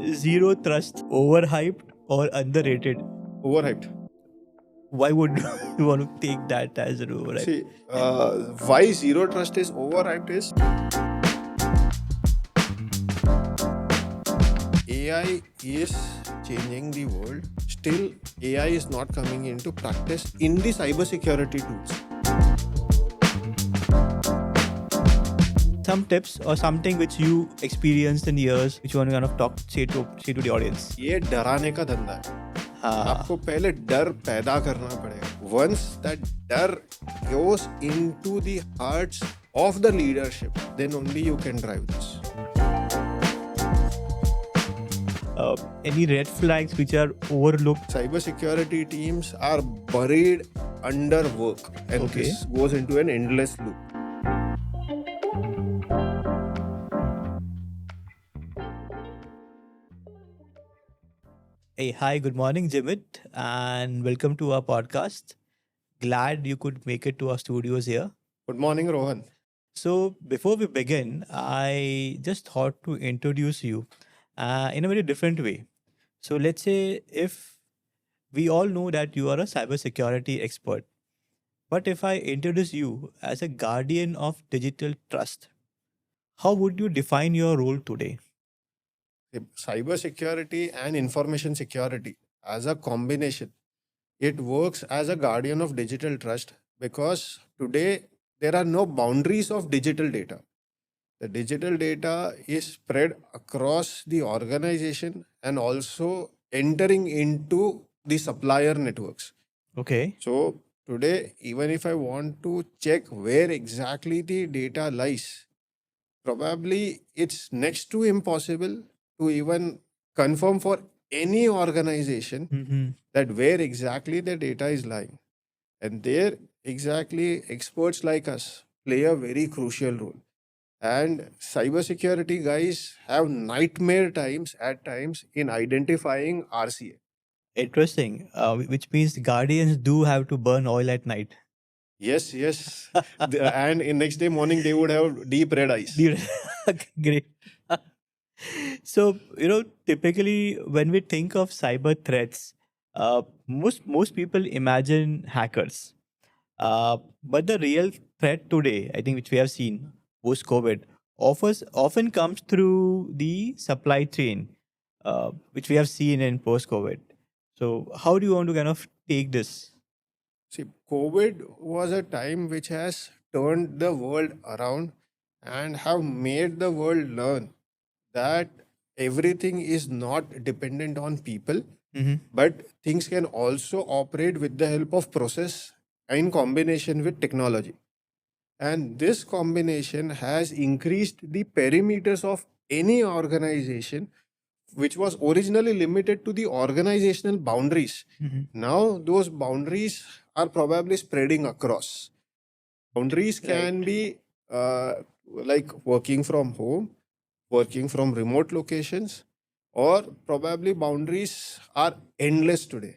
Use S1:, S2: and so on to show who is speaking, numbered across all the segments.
S1: Zero trust, overhyped or underrated?
S2: Overhyped.
S1: Why would you want to take that as an overhyped?
S2: See, why zero trust is overhyped is AI is changing the world. Still, AI is not coming into practice in the cybersecurity tools.
S1: Some tips or something which you experienced in years, which you want to kind of say to the audience.
S2: ये डराने का धंधा है. आपको पहले डर पैदा करना पड़ेगा. Once that डर goes into the hearts of the leadership, then only you can drive this.
S1: Any red flags which are overlooked?
S2: Cybersecurity teams are buried under work, and this goes into an endless loop.
S1: Hey, hi, good morning, Jimit, and welcome to our podcast. Glad you could make it to our studios here.
S2: Good morning, Rohan.
S1: So, before we begin, I just thought to introduce you in a very different way. So, let's say if we all know that you are a cybersecurity expert, but if I introduce you as a guardian of digital trust, how would you define your role today?
S2: Cybersecurity and information security as a combination, it works as a guardian of digital trust because today there are no boundaries of digital data. The digital data is spread across the organization and also entering into the supplier networks.
S1: Okay.
S2: So today, even if I want to check where exactly the data lies, probably it's next to impossible to even confirm for any organization that where exactly the data is lying. And there exactly experts like us play a very crucial role. And cybersecurity guys have nightmare times at times in identifying RCA.
S1: Interesting. Which means guardians do have to burn oil at night.
S2: Yes, yes. And in next day morning, they would have deep red eyes.
S1: Great. So, typically when we think of cyber threats, most people imagine hackers. But the real threat today, I think, which we have seen post COVID, often comes through the supply chain, which we have seen in post COVID. So, how do you want to kind of take this?
S2: See, COVID was a time which has turned the world around and have made the world learn that everything is not dependent on people, but things can also operate with the help of process in combination with technology. And this combination has increased the perimeters of any organization, which was originally limited to the organizational boundaries. Now, those boundaries are probably spreading across. Boundaries can be like working from home, working from remote locations, or probably boundaries are endless today.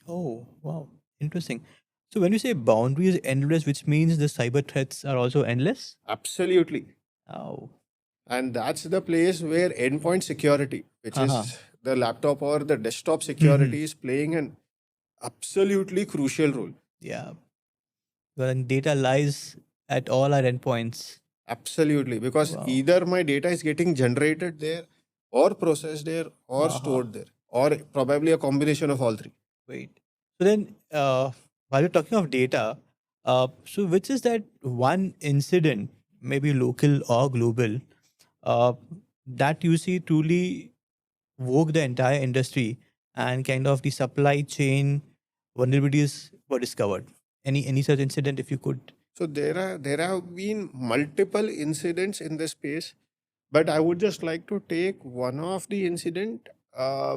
S1: Oh, wow. Interesting. So when you say boundaries endless, which means the cyber threats are also endless?
S2: Absolutely.
S1: Oh.
S2: And that's the place where endpoint security, which is the laptop or the desktop security, is playing an absolutely crucial role.
S1: Yeah. When data lies at all our endpoints.
S2: Absolutely. Because either my data is getting generated there, or processed there, or stored there, or probably a combination of all three.
S1: Wait. So then, while you're talking of data, so which is that one incident, maybe local or global, that you see truly woke the entire industry and kind of the supply chain vulnerabilities were discovered? Any such incident, if you could?
S2: So there have been multiple incidents in this space, but I would just like to take one of the incident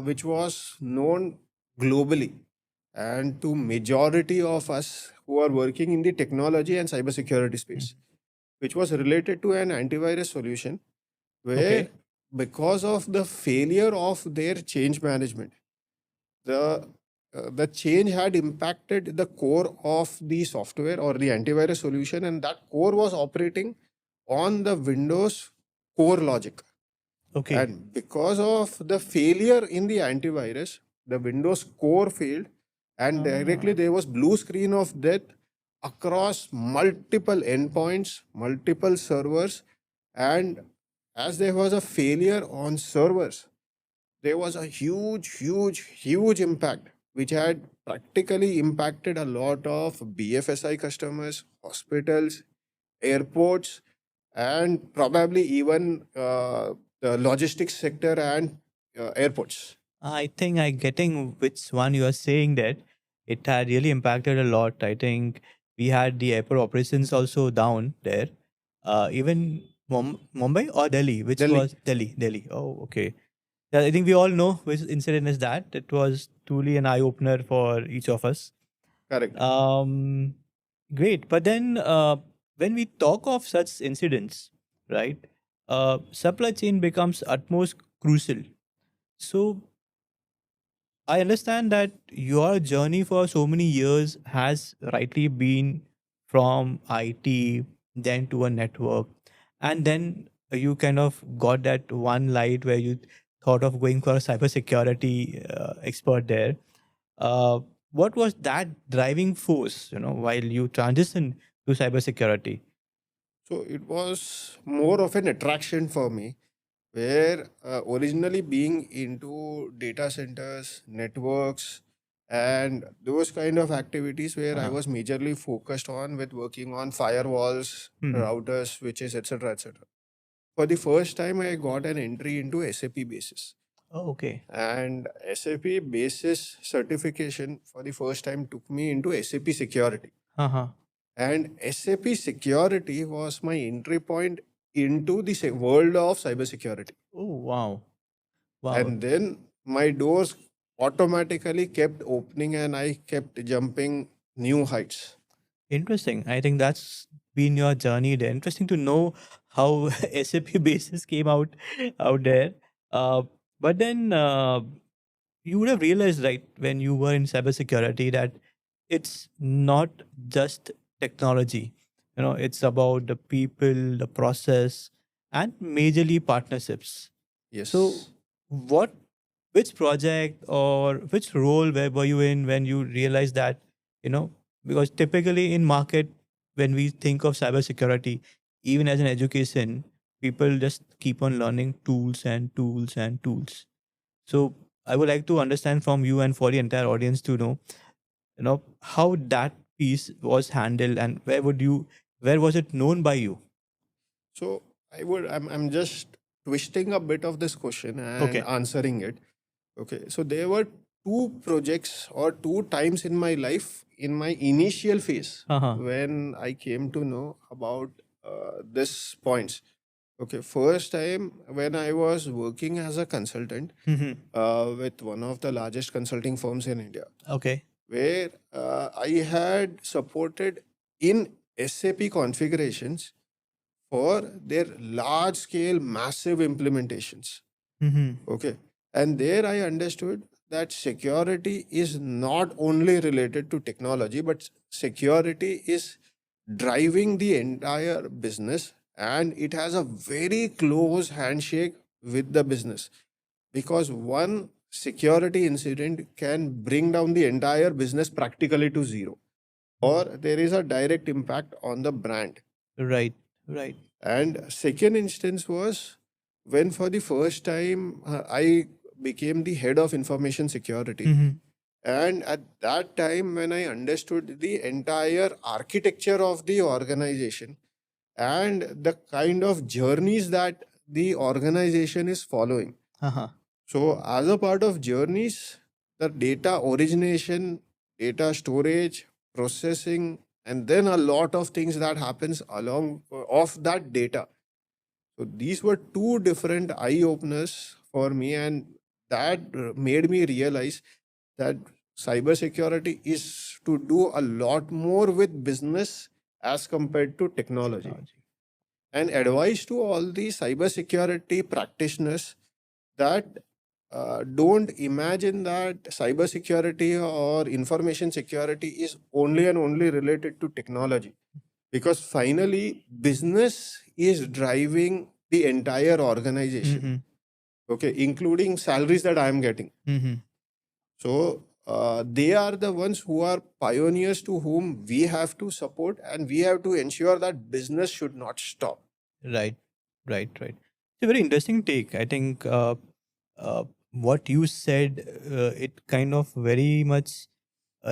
S2: which was known globally and to majority of us who are working in the technology and cybersecurity space, which was related to an antivirus solution where because of the failure of their change management, the change had impacted the core of the software or the antivirus solution, and that core was operating on the Windows core logic.
S1: Okay.
S2: And because of the failure in the antivirus, the Windows core failed, and directly
S1: Ah,
S2: there was blue screen of death across multiple endpoints, multiple servers, and as there was a failure on servers, there was a huge impact which had practically impacted a lot of BFSI customers, hospitals, airports, and probably even the logistics sector and airports.
S1: I think I getting which one you are saying that it had really impacted a lot. I think we had the airport operations also down there. Even Mumbai or Delhi, which
S2: Delhi,
S1: was Delhi. Delhi. Oh, okay. Yeah, I think we all know which incident is that. It was truly an eye opener for each of us.
S2: correct.
S1: Um, Great. But then when we talk of such incidents, right, supply chain becomes utmost crucial. So I understand that your journey for so many years has rightly been from IT, then to a network, and then you kind of got that one light where you thought of going for a cybersecurity expert there. Uh, what was that driving force, while you transitioned to cybersecurity?
S2: So it was more of an attraction for me, where originally being into data centers, networks, and those kind of activities where I
S1: Uh-huh.
S2: was majorly focused on with working on firewalls,
S1: Hmm.
S2: routers, switches, etc., etc. For the first time, I got an entry into SAP basis.
S1: Oh, okay.
S2: And SAP basis certification for the first time took me into SAP security.
S1: Uh-huh.
S2: And SAP security was my entry point into the world of cybersecurity.
S1: Oh, wow. Wow.
S2: And then my doors automatically kept opening and I kept jumping new heights.
S1: Interesting. I think that's been your journey there. Interesting to know how SAP basis came out there. Uh, but then you would have realized, right, when you were in cybersecurity that it's not just technology. It's about the people, the process, and majorly partnerships. So,
S2: Yes.
S1: what, which project or which role were you in when you realized that, you know, because typically in market, when we think of cybersecurity, even as an education, people just keep on learning tools and tools and tools. So I would like to understand from you and for the entire audience to know, how that piece was handled and where was it known by you?
S2: So I'm just twisting a bit of this question and
S1: Okay.
S2: answering it. Okay. So there were two projects or two times in my life in my initial phase
S1: Uh-huh.
S2: when I came to know about this points. Okay, first time when I was working as a consultant
S1: Mm-hmm.
S2: with one of the largest consulting firms in India,
S1: Okay.
S2: where I had supported in SAP configurations for their large scale, massive implementations.
S1: Mm-hmm.
S2: Okay, and there I understood that security is not only related to technology, but security is driving the entire business, and it has a very close handshake with the business, because one security incident can bring down the entire business practically to zero, or there is a direct impact on the brand.
S1: Right. Right.
S2: And second instance was when for the first time I became the head of information security.
S1: Mm-hmm.
S2: And at that time, when I understood the entire architecture of the organization and the kind of journeys that the organization is following.
S1: Uh-huh.
S2: So, as a part of journeys, the data origination, data storage, processing, and then a lot of things that happens along of that data. So these were two different eye openers for me, and that made me realize that cybersecurity is to do a lot more with business as compared to technology.
S1: Technology.
S2: And advice to all the cybersecurity practitioners that don't imagine that cybersecurity or information security is only and only related to technology, because finally business is driving the entire organization.
S1: Mm-hmm.
S2: okay, including salaries that I am getting.
S1: Mm-hmm.
S2: So they are the ones who are pioneers to whom we have to support, and we have to ensure that business should not stop.
S1: Right, right, right. It's a very interesting take. I think uh, what you said, it kind of very much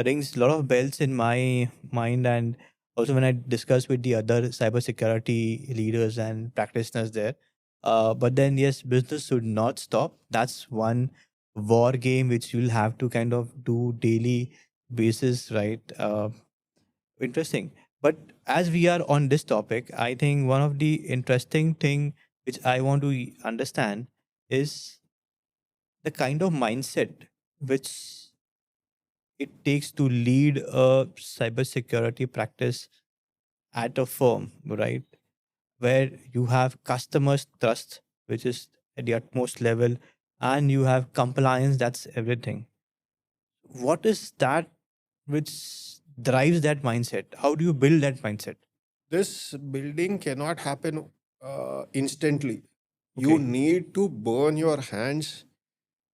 S1: rings a lot of bells in my mind, and also when I discuss with the other cybersecurity leaders and practitioners there. But then, yes, business should not stop. That's one war game which you'll have to kind of do daily basis, right? Interesting. But as we are on this topic, I think one of the interesting thing which I want to understand is the kind of mindset which it takes to lead a cybersecurity practice at a firm, right? Where you have customers trust, which is at the utmost level, and you have compliance, that's everything. What is that which drives that mindset? How do you build that mindset?
S2: This building cannot happen instantly. You
S1: Okay.
S2: need to burn your hands,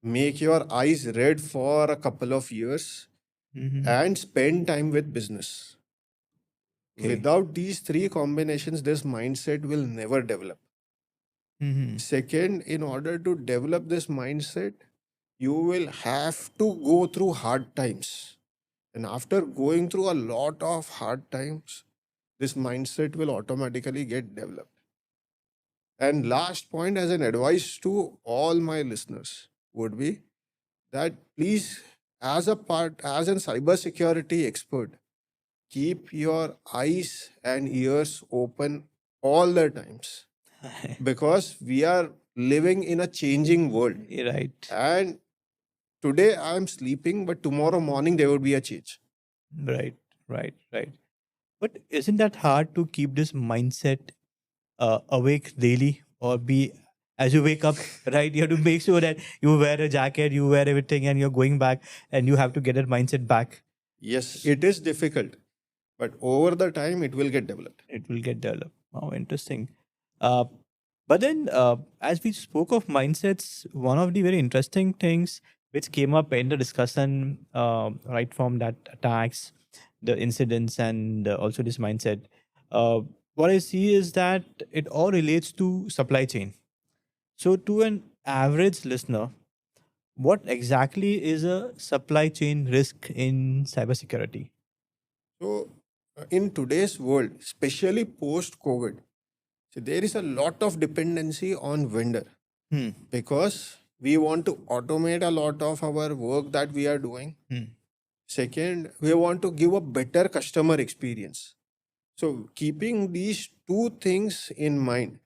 S2: make your eyes red for a couple of years,
S1: Mm-hmm.
S2: and spend time with business.
S1: Okay.
S2: Without these three combinations, this mindset will never develop.
S1: Mm-hmm.
S2: Second, in order to develop this mindset, you will have to go through hard times. And after going through a lot of hard times, this mindset will automatically get developed. And last point, as an advice to all my listeners, would be that please, as a cybersecurity expert, keep your eyes and ears open all the times, because we are living in a changing world.
S1: Right.
S2: And today I am sleeping, but tomorrow morning there will be a change.
S1: Right. Right. Right. But isn't that hard to keep this mindset awake daily or be as you wake up, right? You have to make sure that you wear a jacket, you wear everything, and you're going back and you have to get that mindset back.
S2: Yes, it is difficult, but over the time it will get developed.
S1: It will get developed. Oh, interesting. Uh, but then, as we spoke of mindsets, one of the very interesting things which came up in the discussion, right from that attacks, the incidents, and also this mindset, uh, what I see is that it all relates to supply chain. So, to an average listener, what exactly is a supply chain risk in cybersecurity?
S2: So, in today's world, especially post COVID, so there is a lot of dependency on vendor,
S1: Hmm.
S2: because we want to automate a lot of our work that we are doing.
S1: Hmm.
S2: Second, we want to give a better customer experience. So, keeping these two things in mind,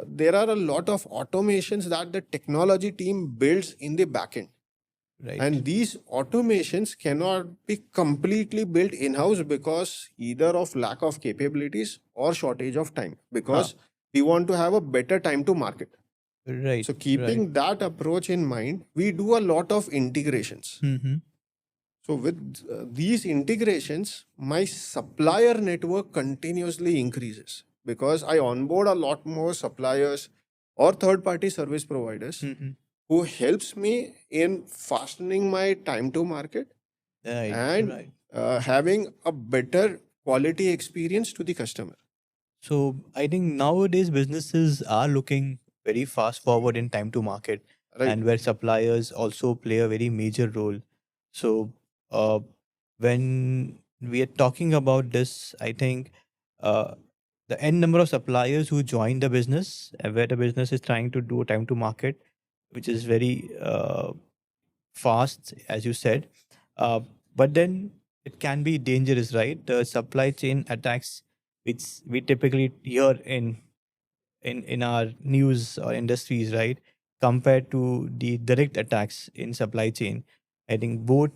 S2: there are a lot of automations that the technology team builds in the backend.
S1: Right.
S2: And these automations cannot be completely built in house because either of lack of capabilities or shortage of time,
S1: Huh.
S2: because we want to have a better time to market.
S1: Right.
S2: So,
S1: Right.
S2: keeping that approach in mind, we do a lot of integrations.
S1: Mm-hmm.
S2: So, with these integrations, my supplier network continuously increases because I onboard a lot more suppliers or third party service providers
S1: Mm-hmm.
S2: who helps me in fastening my time to market
S1: Right.
S2: and
S1: Right.
S2: having a better quality experience to the customer.
S1: So I think nowadays businesses are looking very fast forward in time to market,
S2: Right.
S1: and where suppliers also play a very major role. So uh, when we are talking about this, I think uh, the n number of suppliers who join the business, where the business is trying to do a time to market, which is very fast, as you said. Uh, but then it can be dangerous, right? The supply chain attacks, which we typically hear in our news or industries, right? Compared to the direct attacks in supply chain, I think both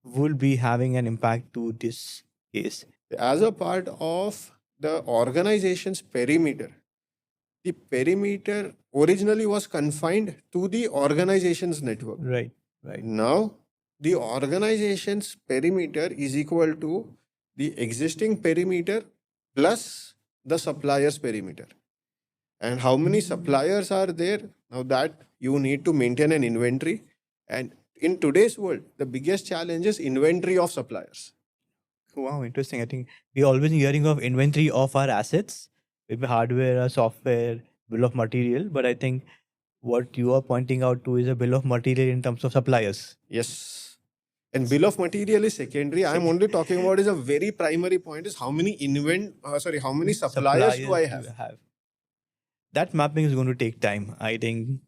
S1: will be having an impact to this case.
S2: As a part of the organization's perimeter, the perimeter originally was confined to the organization's network.
S1: Right, right,
S2: Now, the organization's perimeter is equal to the existing perimeter plus the supplier's perimeter. And how many suppliers are there? Now that you need to maintain an inventory. And in today's world, the biggest challenge is inventory of suppliers.
S1: Wow, interesting. I think we're always hearing of inventory of our assets, maybe hardware or software, bill of material. But I think what you are pointing out to is a bill of material in terms of suppliers.
S2: Yes. And bill of material is secondary. I'm only talking about is a very primary point is how many how many suppliers do I
S1: Suppliers do
S2: have?
S1: you have? That mapping is going to take time. I think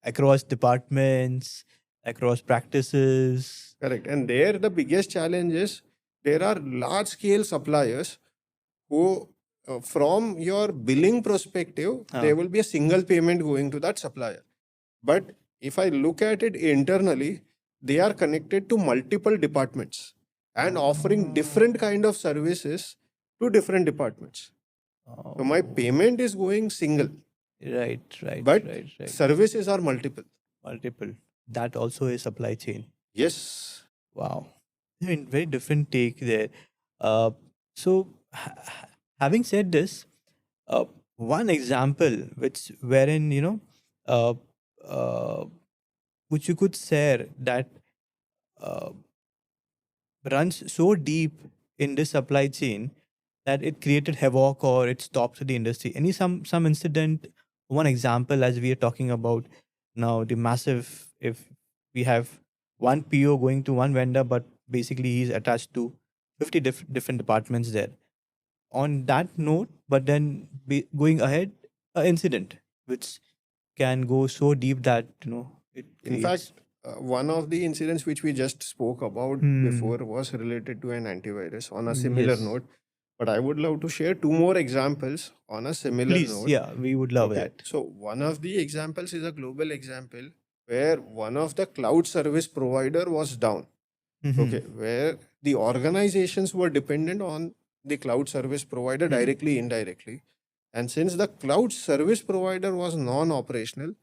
S1: across departments, across practices.
S2: Correct. And there the biggest challenge is there are large scale suppliers who, from your billing perspective, there will be a single payment going to that supplier. But if I look at it internally, they are connected to multiple departments and offering different kind of services to different departments. So my payment is going single,
S1: Right, right,
S2: but
S1: right.
S2: services are multiple.
S1: Multiple. That also is supply chain.
S2: Yes.
S1: Wow. I mean, very different take there. Uh, so, having said this, one example which wherein uh, uh, which you could share that uh, runs so deep in this supply chain that it created havoc or it stops the industry. Any some incident, one example as we are talking about now the massive if we have one PO going to one vendor, but basically he's attached to 50 different departments there. On that note, but then going ahead, an incident which can go so deep that it
S2: In
S1: creates.
S2: fact, one of the incidents which we just spoke about before was related to an antivirus on a similar
S1: Yes.
S2: note. But I would love to share two more examples on a similar
S1: Please,
S2: note.
S1: yeah, we would love
S2: Okay.
S1: that.
S2: So one of the examples is a global example where one of the cloud service provider was down. Okay. Where the organizations were dependent on the cloud service provider directly, indirectly. And since the cloud service provider was non-operational,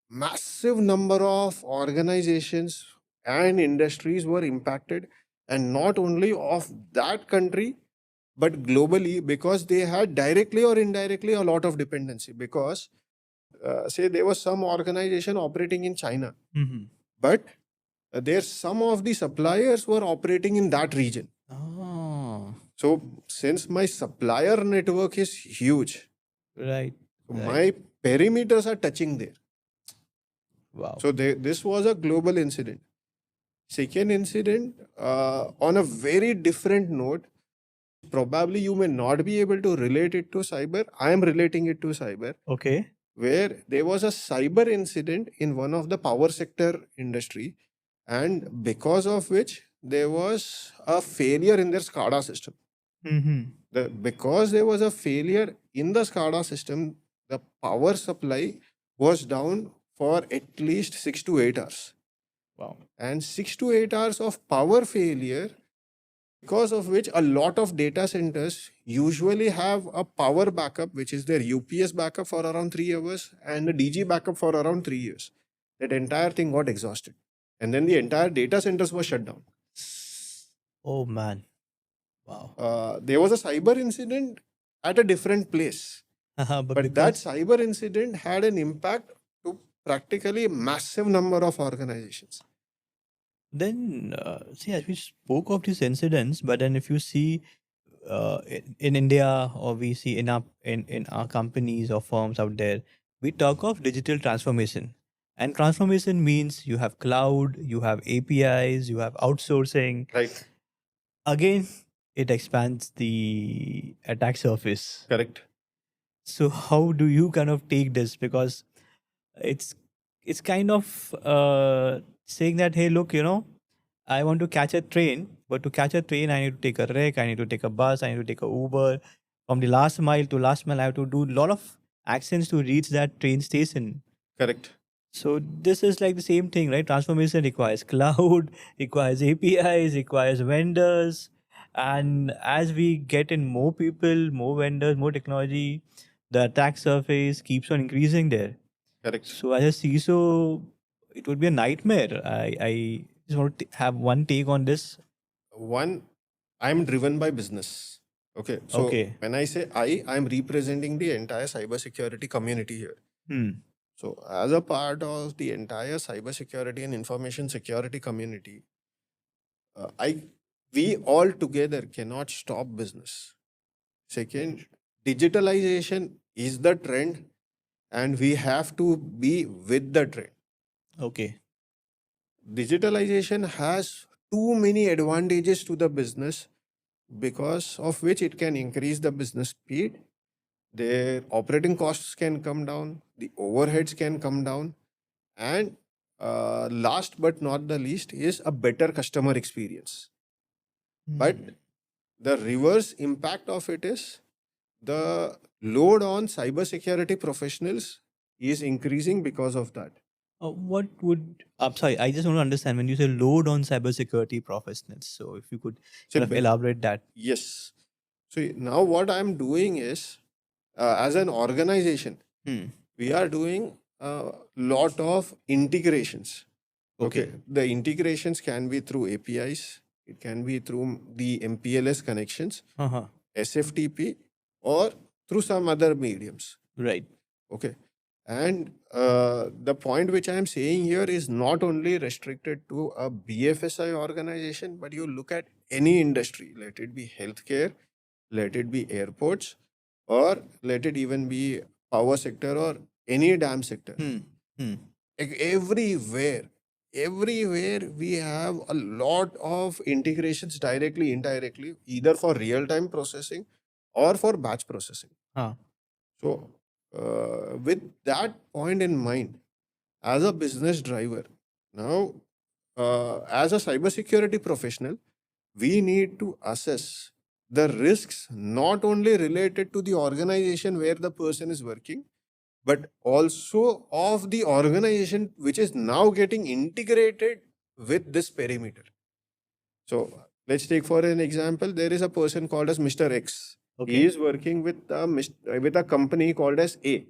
S2: massive number of organizations and industries were impacted, and not only of that country but globally, because they had directly or indirectly a lot of dependency. Because say there was some organization operating in China, but there some of the suppliers were operating in that region.
S1: Oh,
S2: So since my supplier network is huge,
S1: right.
S2: my perimeters are touching there.
S1: Wow.
S2: So this was a global incident. Second incident, on a very different note, probably you may not be able to relate it to cyber. I am relating it to cyber,
S1: Okay.
S2: where there was a cyber incident in one of the power sector industry, and because of which there was a failure in their SCADA system. Because there was a failure in the SCADA system, the power supply was down for at least 6 to 8 hours.
S1: Wow.
S2: And 6 to 8 hours of power failure, because of which a lot of data centers usually have a power backup, which is their UPS backup for around 3 hours and a DG backup for around 3 years. That entire thing got exhausted. And then the entire data centers were shut down.
S1: Oh man. Wow.
S2: There was a cyber incident at a different place. But that cyber incident had an impact to practically a massive number of organizations.
S1: Then see, as we spoke of these incidents, but then if you see in India or we see in our companies or firms out there, we talk of digital transformation. And transformation means you have cloud, you have APIs, you have outsourcing.
S2: Right.
S1: Again, it expands the attack surface.
S2: Correct.
S1: So how do you kind of take this? Because it's it's kind of saying that, hey, look, I want to catch a train, but to catch a train, I need to take a rec, I need to take a bus, I need to take a Uber. From the last mile to last mile, I have to do a lot of actions to reach that train station.
S2: Correct.
S1: So this is like the same thing, right? Transformation requires cloud, requires APIs, requires vendors. And as we get in more people, more vendors, more technology, the attack surface keeps on increasing there.
S2: Correct.
S1: So as a CISO, it would be a nightmare. I just want to have one take on this.
S2: One, I'm driven by business. Okay, so
S1: Okay.
S2: when I say I'm representing the entire cybersecurity community here.
S1: Hmm.
S2: So, as a part of the entire cybersecurity and information security community, I we all together cannot stop business. Second, digitalization is the trend, and we have to be with the trend.
S1: Okay.
S2: Digitalization has too many advantages to the business because of which it can increase the business speed. Their operating costs can come down, the overheads can come down, and last but not the least is a better customer experience. But
S1: Hmm.
S2: the reverse impact of it is the load on cybersecurity professionals is increasing because of that.
S1: What would I'm sorry, I just want to understand when you say load on cybersecurity professionals. So if you could
S2: So,
S1: kind of elaborate that.
S2: yes. So now what I'm doing is, as an organization,
S1: Hmm.
S2: we are doing a lot of integrations. Okay,
S1: Okay.
S2: the integrations can be through APIs, it can be through the MPLS connections,
S1: Uh-huh.
S2: SFTP, or through some other mediums.
S1: Right.
S2: Okay, and the point which I am saying here is not only restricted to a BFSI organization, but you look at any industry, let it be healthcare, let it be airports, or let it even be power sector or any damn sector.
S1: Hmm. Hmm.
S2: Like everywhere we have a lot of integrations directly, indirectly, either for real time processing or for batch processing.
S1: Huh.
S2: So, with that point in mind, as a business driver, now as a cybersecurity professional, we need to assess the risks not only related to the organization where the person is working, but also of the organization which is now getting integrated with this perimeter. So let's take for an example, there is a person called as Mr. X. He
S1: Okay.
S2: is working with a company called as A.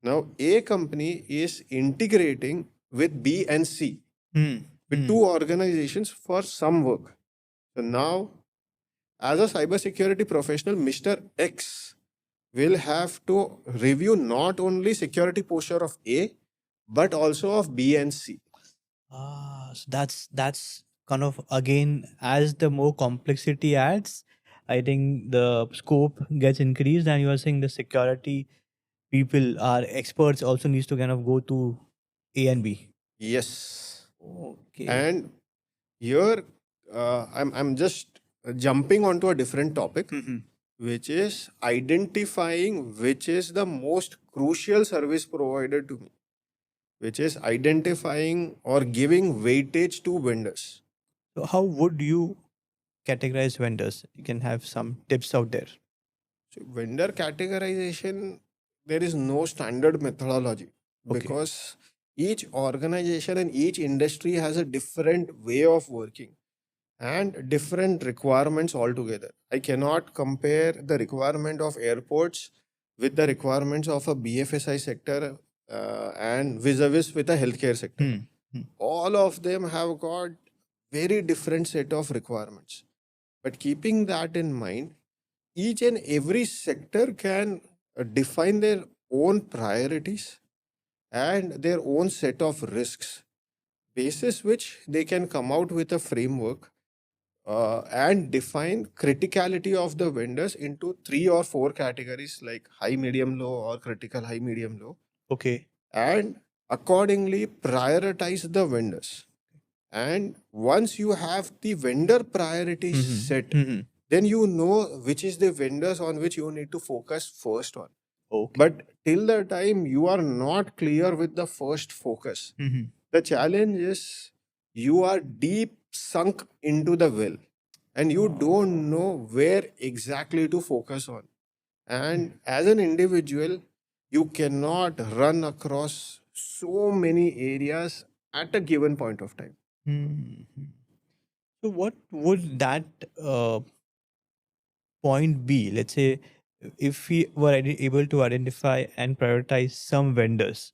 S2: Now A company is integrating with B and C,
S1: Hmm.
S2: with
S1: Hmm.
S2: two organizations for some work. So now, as a cybersecurity professional, Mr. X will have to review not only security posture of A, but also of B and C.
S1: So that's kind of again as the more complexity adds, I think the scope gets increased, and you are saying the security people are experts also needs to kind of go to A and B.
S2: Yes.
S1: Okay.
S2: And here, I'm just jumping onto a different topic,
S1: Mhm.
S2: which is identifying which is the most crucial service provider to me, which is identifying or giving weightage to vendors.
S1: So how would you categorize vendors? You can have some tips out there.
S2: So vendor categorization, there is no standard methodology
S1: Okay.
S2: because each organization and each industry has a different way of working and different requirements altogether. I cannot compare the requirement of airports with the requirements of a BFSI sector and vis-a-vis with a healthcare sector.
S1: Hmm. Hmm.
S2: All of them have got very different set of requirements. But keeping that in mind, each and every sector can define their own priorities and their own set of risks, basis which they can come out with a framework and define criticality of the vendors into three or four categories like high, medium, low, or critical, high, medium, low,
S1: Okay.
S2: and accordingly prioritize the vendors. And once you have the vendor priorities
S1: Mhm.
S2: set,
S1: Mhm.
S2: then you know which is the vendors on which you need to focus first on.
S1: Okay.
S2: But till the time you are not clear with the first focus,
S1: Mhm.
S2: the challenge is you are deep sunk into the well and you don't know where exactly to focus on. And as an individual, you cannot run across so many areas at a given point of time.
S1: Mhm. So what would that point be? Let's say if we were able to identify and prioritize some vendors.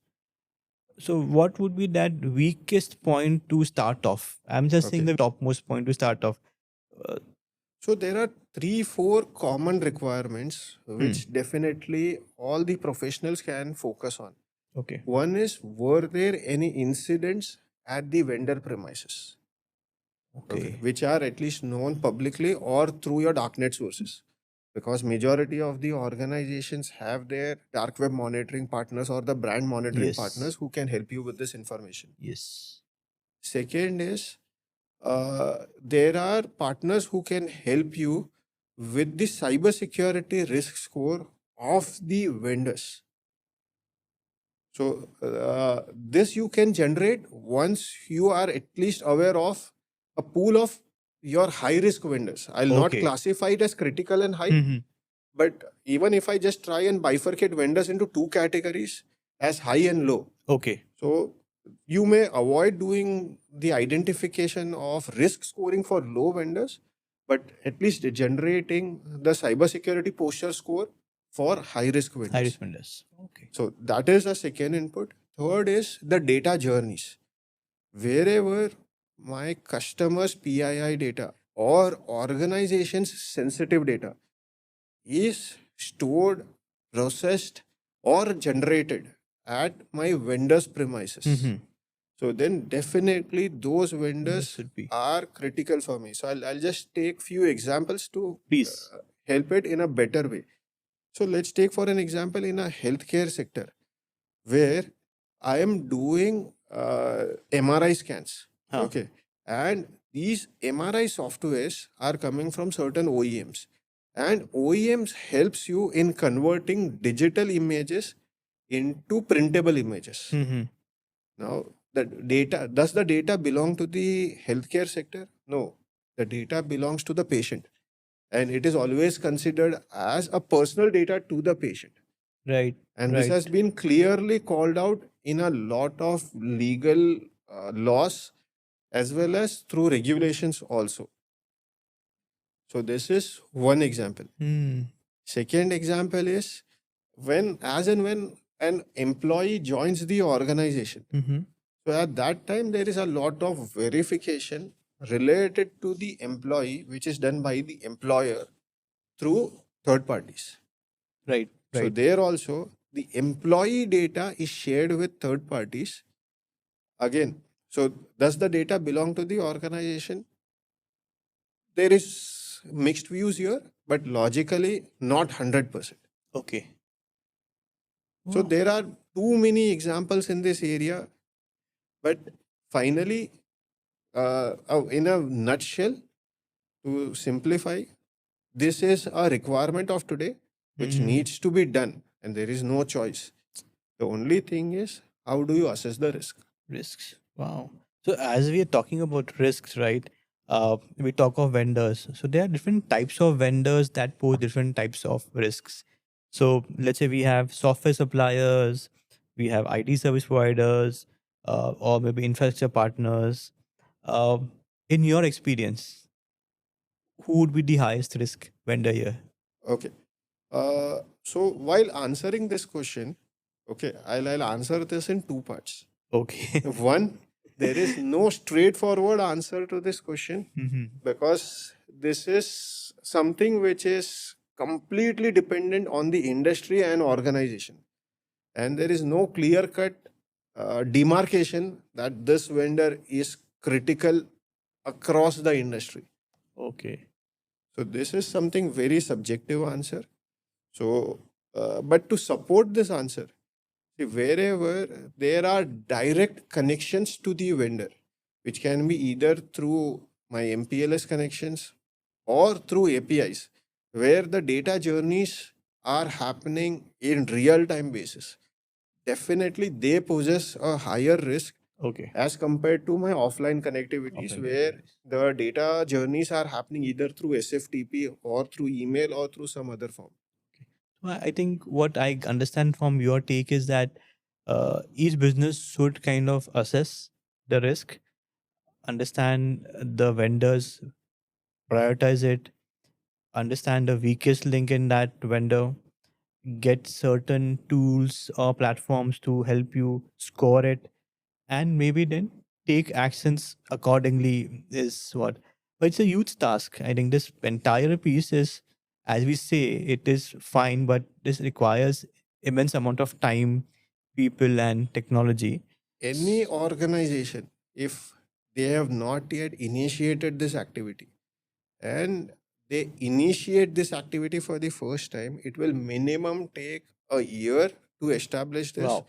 S1: So what would be that weakest point to start off? I'm just saying
S2: Okay.
S1: the topmost point to start off. Uh,
S2: So there are three, four common requirements
S1: Hmm.
S2: which definitely all the professionals can focus on.
S1: Okay.
S2: One is, were there any incidents at the vendor premises? Okay,
S1: Okay.
S2: which are at least known publicly or through your darknet sources. Because majority of the organizations have their dark web monitoring partners or the brand monitoring
S1: Yes.
S2: partners who can help you with this information.
S1: Yes.
S2: Second is, there are partners who can help you with the cybersecurity risk score of the vendors. So this you can generate once you are at least aware of a pool of your high risk vendors. I'll not
S1: Okay.
S2: classify it as critical and high,
S1: Hmm.
S2: but even if I just try and bifurcate vendors into two categories as high and low,
S1: Okay.
S2: so you may avoid doing the identification of risk scoring for low vendors, but at least generating the cybersecurity posture score for high risk vendors.
S1: Iris Mendes. Okay.
S2: So that is a second input. Third is the data journeys. Wherever my customers' PII data or organization's sensitive data is stored, processed, or generated at my vendor's premises.
S1: Mm-hmm.
S2: So then definitely those
S1: This
S2: vendors
S1: should be.
S2: are critical for me. So I'll just take few examples to
S1: Please.
S2: help it in a better way. So let's take for an example in a healthcare sector where I am doing MRI scans.
S1: Huh.
S2: Okay. And these MRI softwares are coming from certain OEMs. And OEMs helps you in converting digital images into printable images.
S1: Mm-hmm.
S2: Now, the data, does the data belong to the healthcare sector? No. The data belongs to the patient. And it is always considered as a personal data to the patient.
S1: Right.
S2: And this
S1: Right.
S2: has been clearly called out in a lot of legal laws as well as through regulations also. So, this is one example.
S1: Hmm.
S2: Second example is when, as and when an employee joins the organization.
S1: Mm-hmm.
S2: So, at that time, there is a lot of verification related to the employee, which is done by the employer through third parties.
S1: Right.
S2: So
S1: Right.
S2: there also the employee data is shared with third parties. Again, so does the data belong to the organization? There is mixed views here, but logically not 100%.
S1: Okay.
S2: So
S1: Wow.
S2: there are too many examples in this area, but finally, in a nutshell, to simplify, this is a requirement of today which
S1: Hmm.
S2: needs to be done, and there is no choice. The only thing is, how do you assess the risk?
S1: Risks. Wow. So as we are talking about risks, right? We talk of vendors. So there are different types of vendors that pose different types of risks. So let's say we have software suppliers, we have IT service providers, or maybe infrastructure partners. Uh, in your experience, who would be the highest risk vendor here?
S2: Okay. So while answering this question, okay, I'll answer this in two parts.
S1: Okay.
S2: One, there is no straightforward answer to this question
S1: Hmm.
S2: because this is something which is completely dependent on the industry and organization. And there is no clear cut demarcation that this vendor is critical across the industry.
S1: Okay.
S2: So this is something very subjective answer. So, but to support this answer, see, wherever there are direct connections to the vendor, which can be either through my MPLS connections or through APIs, where the data journeys are happening in real time basis, definitely they possess a higher risk
S1: Okay.
S2: as compared to my offline connectivities
S1: Offline
S2: where
S1: categories.
S2: the data journeys are happening either through SFTP or through email or through some other form.
S1: Well, I think what I understand from your take is that each business should kind of assess the risk, understand the vendors, prioritize it, understand the weakest link in that vendor, get certain tools or platforms to help you score it, and maybe then take actions accordingly. Is what. but it's a huge task. I think this entire piece is, as we say, it is fine, but this requires immense amount of time, people, and technology.
S2: Any organization, if they have not yet initiated this activity and they initiate this activity for the first time, it will minimum take a year to establish this,
S1: Wow.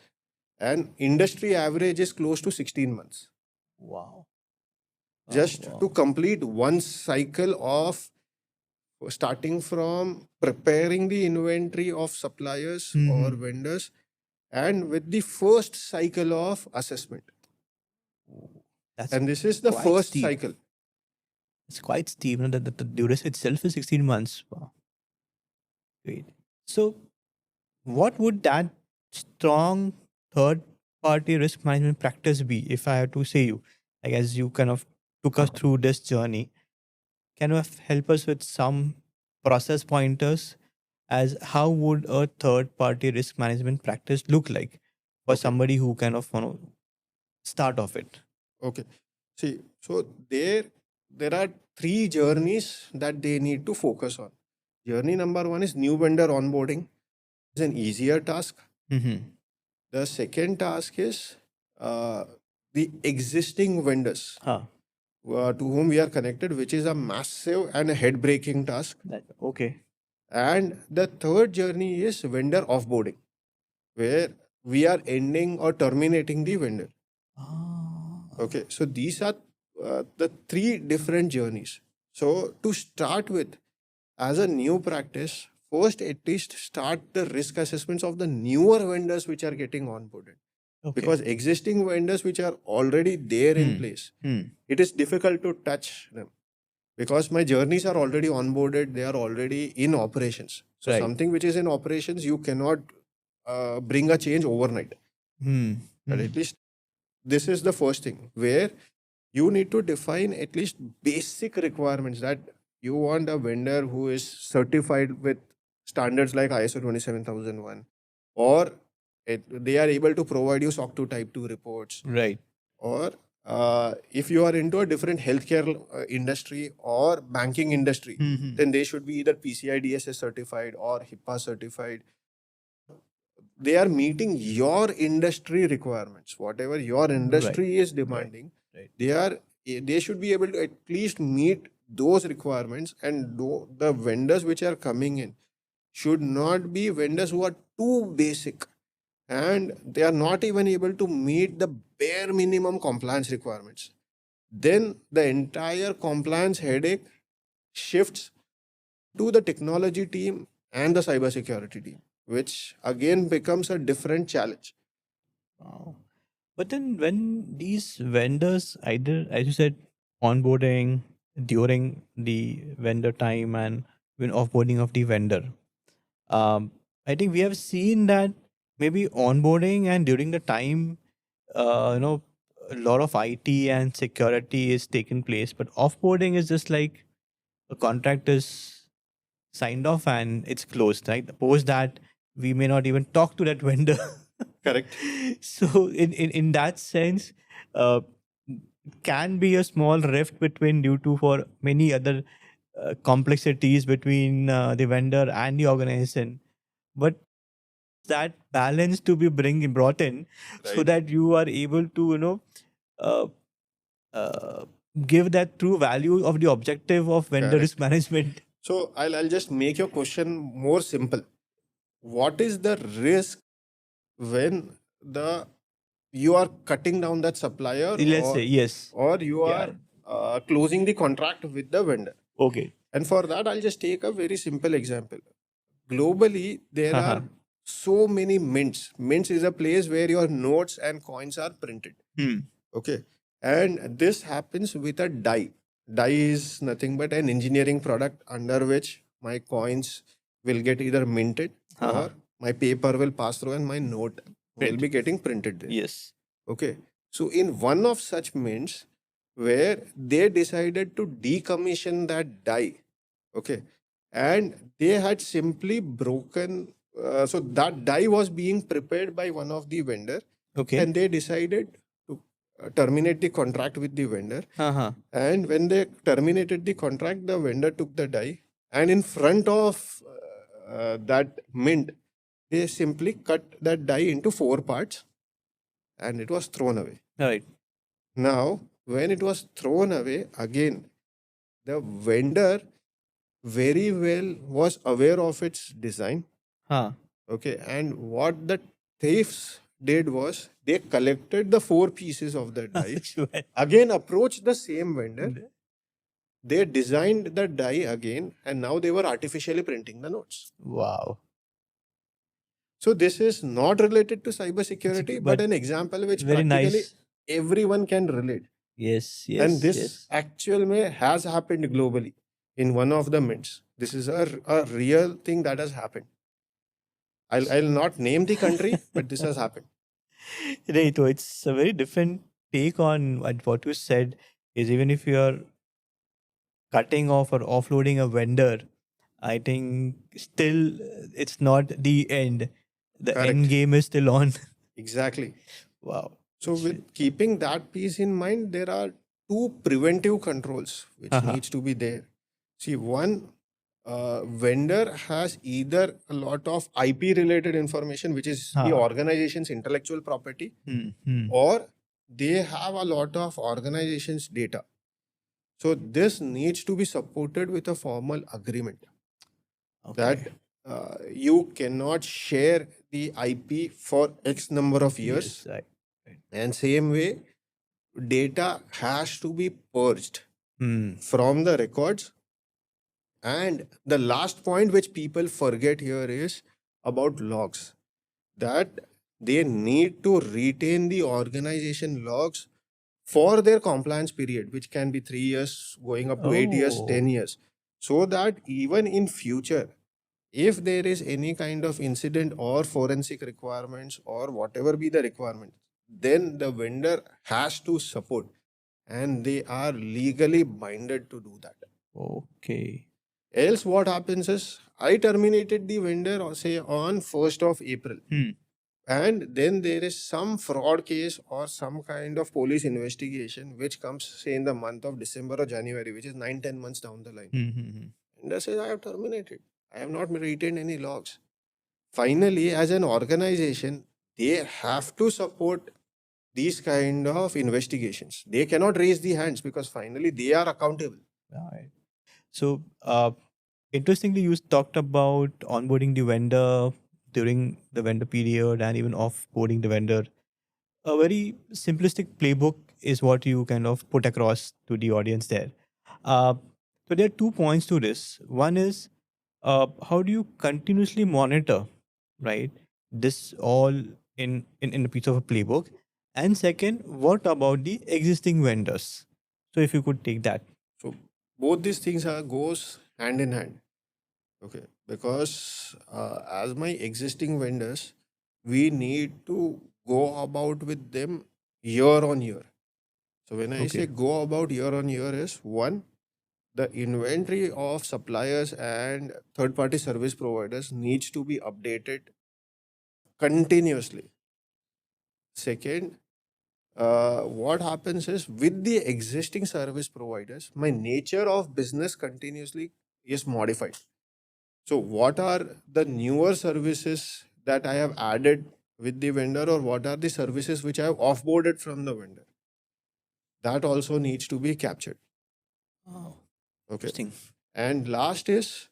S2: and industry average is close to 16 months
S1: Wow.
S2: just to
S1: Wow.
S2: complete one cycle of starting from preparing the inventory of suppliers or
S1: Mhm.
S2: vendors and with the first cycle of assessment.
S1: That's
S2: And this is the
S1: quite
S2: first
S1: steep.
S2: cycle.
S1: It's quite steep. You know, the duration itself is 16 months. Wow. Great. So, what would that strong third party risk management practice be, if I have to say you? Like, as you kind of took us through this journey, can you help us with some process pointers as how would a third party risk management practice look like for
S2: Okay.
S1: somebody who kind of start off it?
S2: Okay. See, so there are three journeys that they need to focus on. Journey number one is new vendor onboarding. It's an easier task.
S1: Mm-hmm.
S2: The second task is uh, the existing vendors
S1: Huh.
S2: to whom we are connected, which is a massive and a head breaking task.
S1: Okay.
S2: And the third journey is vendor offboarding, where we are ending or terminating the vendor.
S1: Ah.
S2: Okay, so these are the three different journeys. So to start with, as a new practice, first at least start the risk assessments of the newer vendors which are getting onboarded.
S1: Okay.
S2: Because existing vendors which are already there in place, it is difficult to touch them because my journeys are already onboarded, they are already in operations. So
S1: Right.
S2: something which is in operations, you cannot bring a change overnight. But at least this is the first thing where you need to define at least basic requirements that you want a vendor who is certified with standards like ISO 27001, or they are able to provide you SOC 2 Type 2 reports,
S1: Right.
S2: or if you are into a different healthcare industry or banking industry, then they should be either PCI DSS certified or HIPAA certified. They are meeting your industry requirements, whatever your industry is demanding.
S1: Right.
S2: They should be able to at least meet those requirements, and the vendors which are coming in should not be vendors who are too basic and they are not even able to meet the bare minimum compliance requirements. Then the entire compliance headache shifts to the technology team and the cybersecurity team, which again becomes a different challenge.
S1: Wow. But then when these vendors either, as you said, onboarding during the vendor time and when offboarding of the vendor, I think we have seen that maybe onboarding and during the time, you know, a lot of IT and security is taking place, but offboarding is just like a contract is signed off and it's closed, right? Post that, we may not even talk to that vendor.
S2: Correct.
S1: So in that sense, uh, can be a small rift between due to for many other complexities between the vendor and the organization, but that balance to be brought in so
S2: Right.
S1: that you are able to uh, uh, give that true value of the objective of vendor risk
S2: Correct.
S1: management.
S2: So I'll just make your question more simple. What is the risk when the you are cutting down that supplier,
S1: Let's say yes.
S2: or you
S1: Yeah.
S2: are closing the contract with the vendor?
S1: Okay.
S2: And for that, I'll just take a very simple example. Globally, there are so many mints. Mints is a place where your notes and coins are printed. Okay. And this happens with a die. Die is nothing but an engineering product under which my coins will get either minted or my paper will pass through and my note will be getting printed there.
S1: Yes.
S2: Okay. So in one of such mints where they decided to decommission that die, okay, and they had simply broken. So that die was being prepared by one of the vendor,
S1: Okay.
S2: and they decided to terminate the contract with the vendor.
S1: Uh-huh.
S2: And when they terminated the contract, the vendor took the die, and in front of that mint, they simply cut that die into 4 parts, and it was thrown away.
S1: Right.
S2: Now, when it was thrown away, again, the vendor very well was aware of its design.
S1: Huh.
S2: Okay, and what the thieves did was they collected the 4 pieces of the die,
S1: Sure.
S2: again approached the same vendor, they designed the die again, and now they were artificially printing the notes.
S1: Wow.
S2: So this is not related to cybersecurity, but
S1: But
S2: an example which
S1: very
S2: practically
S1: nice.
S2: everyone can relate.
S1: Yes,
S2: And
S1: yes,
S2: this
S1: yes.
S2: actual may has happened globally in one of the mints. This is a real thing that has happened. I'll not name the country, but this has happened.
S1: Right. So it's a very different take on what you said is even if you're cutting off or offloading a vendor, I think still it's not the end. The end
S2: Correct.
S1: game is still on.
S2: Exactly.
S1: Wow.
S2: So with keeping that piece in mind, there are two preventive controls which
S1: Uh-huh.
S2: needs to be there. See, one, vendor has either a lot of IP related information, which is the
S1: Huh.
S2: organization's intellectual property,
S1: Hmm.
S2: or they have a lot of organization's data. So this needs to be supported with a formal agreement that
S1: Okay.
S2: you cannot share the IP for X number of years.
S1: Yes. Right.
S2: And same way, data has to be purged
S1: Hmm.
S2: from the records. And the last point which people forget here is about logs, that they need to retain the organization logs for their compliance period, which can be 3 years going up to 8 years, 10
S1: Oh.
S2: years, so that even in future, if there is any kind of incident or forensic requirements or whatever be the requirement, then the vendor has to support, and they are legally binded to do that.
S1: Okay.
S2: Else what happens is I terminated the vendor or say on 1st of April,
S1: Hmm.
S2: and then there is some fraud case or some kind of police investigation which comes say in the month of December or January, which is 9-10 months down the line.
S1: Hmm.
S2: And that says I have terminated. I have not retained any logs. Finally, as an organization, they have to support these kind of investigations. They cannot raise the hands because finally they are accountable.
S1: Right. So, interestingly, you talked about onboarding the vendor during the vendor period and even offboarding the vendor. A very simplistic playbook is what you kind of put across to the audience there. Uh, so there are 2 points to this. One is how do you continuously monitor, right? This all in a piece of a playbook. And second, what about the existing vendors? So if you could take that.
S2: So both these things are goes hand in hand. Okay, because as my existing vendors, we need to go about with them year on year. So when I say
S1: Okay.
S2: go about year on year is one, the inventory of suppliers and third party service providers needs to be updated continuously. Second, what happens is with the existing service providers, my nature of business continuously is modified. So, what are the newer services that I have added with the vendor, or what are the services which I have offboarded from the vendor? That also needs to be captured.
S1: Oh,
S2: Okay.
S1: interesting.
S2: And last is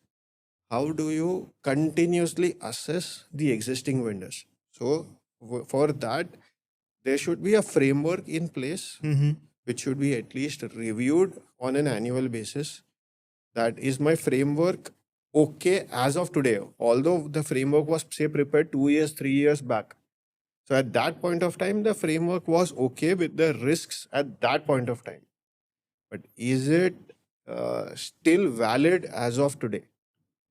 S2: how do you continuously assess the existing vendors? So, for that, there should be a framework in place
S1: Mm-hmm.
S2: which should be at least reviewed on an annual basis. That is my framework okay as of today, although the framework was say prepared 2 years 3 years back. So at that point of time the framework was okay with the risks at that point of time, but is it still valid as of today?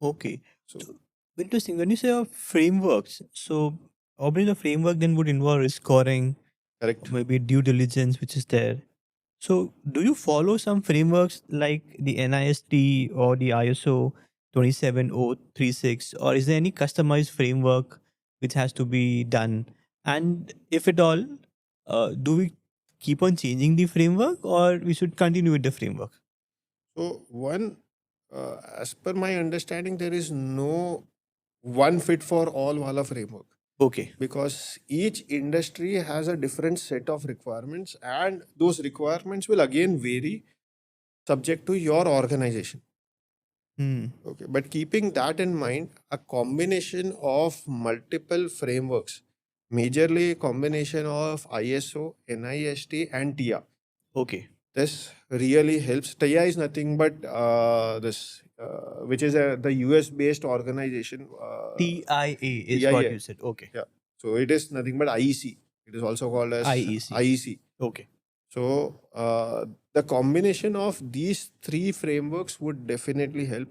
S1: Okay.
S2: So
S1: So interesting. When you say frameworks, so obviously the framework then would involve risk scoring,
S2: correct.
S1: maybe due diligence, which is there. So do you follow some frameworks like the NIST or the ISO 27036, or is there any customized framework which has to be done? And if at all, do we keep on changing the framework, or we should continue with the framework?
S2: So as per my understanding, there is no one fit for all wala framework,
S1: Okay.
S2: because each industry has a different set of requirements, and those requirements will again vary subject to your organization. Okay, but keeping that in mind, a combination of multiple frameworks, majorly a combination of ISO, NIST, and TIA.
S1: Okay.
S2: This really helps. TIA is nothing but which is the US based organization.
S1: TIA is what
S2: TIA.
S1: you said. Okay.
S2: Yeah. So it is nothing but IEC. It is also called as
S1: IEC.
S2: IEC.
S1: Okay.
S2: So the combination of these three frameworks would definitely help,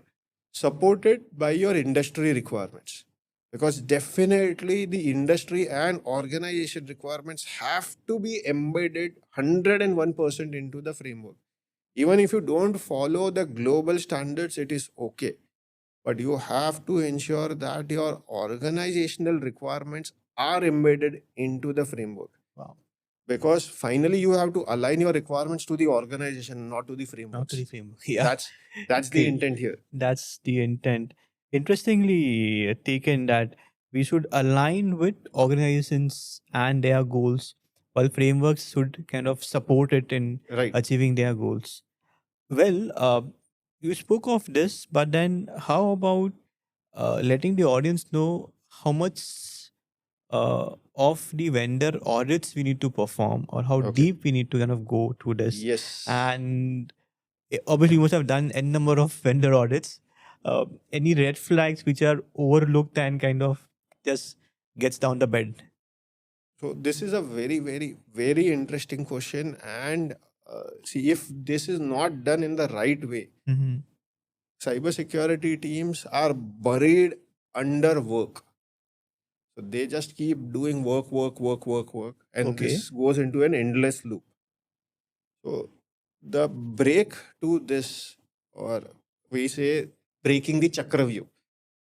S2: supported by your industry requirements. Because definitely the industry and organization requirements have to be embedded 101% into the framework. Even if you don't follow the global standards, it is okay. But you have to ensure that your organizational requirements are embedded into the framework,
S1: Wow.
S2: because finally you have to align your requirements to the organization, not to the
S1: Not
S2: frameworks.
S1: to the framework. Yeah.
S2: That's the
S1: Great.
S2: intent here.
S1: That's the intent. Interestingly taken that we should align with organizations and their goals, while frameworks should kind of support it in
S2: Right.
S1: achieving their goals. Well, you spoke of this, but then how about letting the audience know how much of the vendor audits we need to perform, or how
S2: Okay.
S1: deep we need to kind of go to this?
S2: Yes.
S1: And obviously, you must have done n number of vendor audits. Any red flags which are overlooked and kind of just gets down the bed?
S2: So this is a very, very, very interesting question. And see, if this is not done in the right way,
S1: Mm-hmm.
S2: cybersecurity teams are buried under work. So they just keep doing work, work, work, work, work, and
S1: Okay.
S2: this goes into an endless loop. So the break to this, or we say breaking the Chakravyu,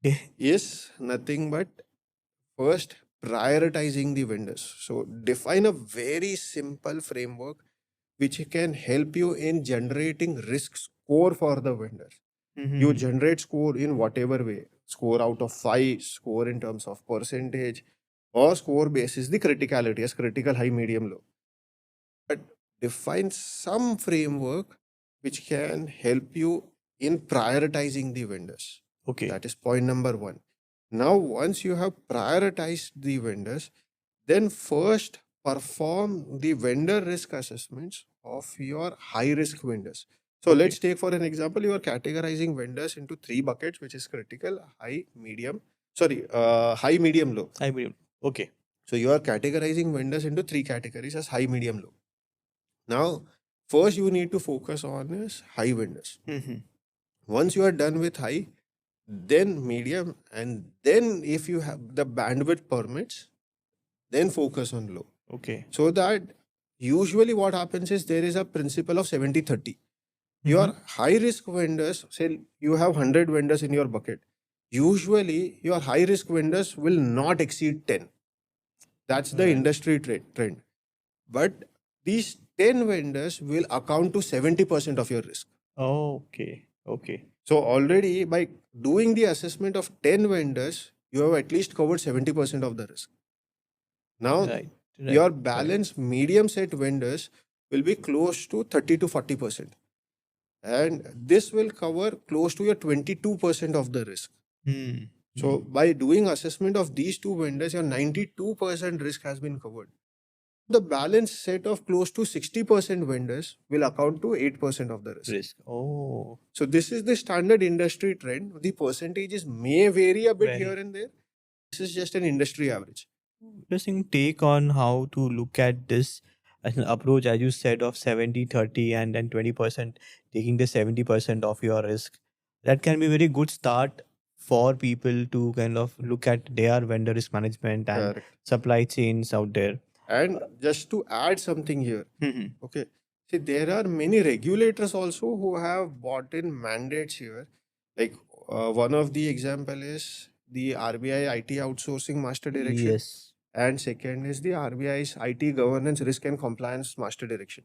S1: Okay.
S2: is nothing but first prioritizing the vendors. So define a very simple framework which can help you in generating risk score for the vendors. You
S1: Mm-hmm.
S2: generate score in whatever way, score out of 5, score in terms of percentage, or score basis the criticality as critical, high, medium, low. But define some framework which can help you in prioritizing the vendors.
S1: Okay.
S2: That is point number one. Now, once you have prioritized the vendors, then first perform the vendor risk assessments of your high risk vendors. So
S1: Okay.
S2: let's take for an example, you are categorizing vendors into three buckets, which is critical, high, medium, high, medium, low.
S1: I believe. Okay.
S2: So you are categorizing vendors into three categories as high, medium, low. Now, first you need to focus on is high vendors.
S1: Mm-hmm.
S2: Once you are done with high, then medium, and then if you have the bandwidth permits, then focus on low.
S1: Okay.
S2: So that usually what happens is there is a principle of 70-30. Your high risk vendors, say you have 100 vendors in your bucket, usually your high risk vendors will not exceed 10. That's the
S1: Right.
S2: industry trend. But these 10 vendors will account to 70% of your risk.
S1: Okay. Okay.
S2: So already by doing the assessment of 10 vendors, you have at least covered 70% of the risk. Now,
S1: Right.
S2: your balance medium set vendors will be close to 30 to 40%. And this will cover close to your 22% of the risk.
S1: Hmm.
S2: So by doing assessment of these two vendors, your 92% risk has been covered. The balance set of close to 60% vendors will account to 8% of the risk.
S1: Oh.
S2: So this is the standard industry trend. The percentages may vary a bit
S1: Vary.
S2: here and there. This is just an industry average.
S1: Interesting take on how to look at this as an approach, as you said, of 70-30, and then 20% taking the 70% of your risk. That can be a very good start for people to kind of look at their vendor risk management and
S2: Correct.
S1: supply chains out there.
S2: And just to add something here,
S1: Mhm.
S2: okay, see, there are many regulators also who have bought in mandates here. Like one of the example is the RBI IT outsourcing master direction.
S1: Yes.
S2: and second is the RBI's IT governance risk and compliance master direction,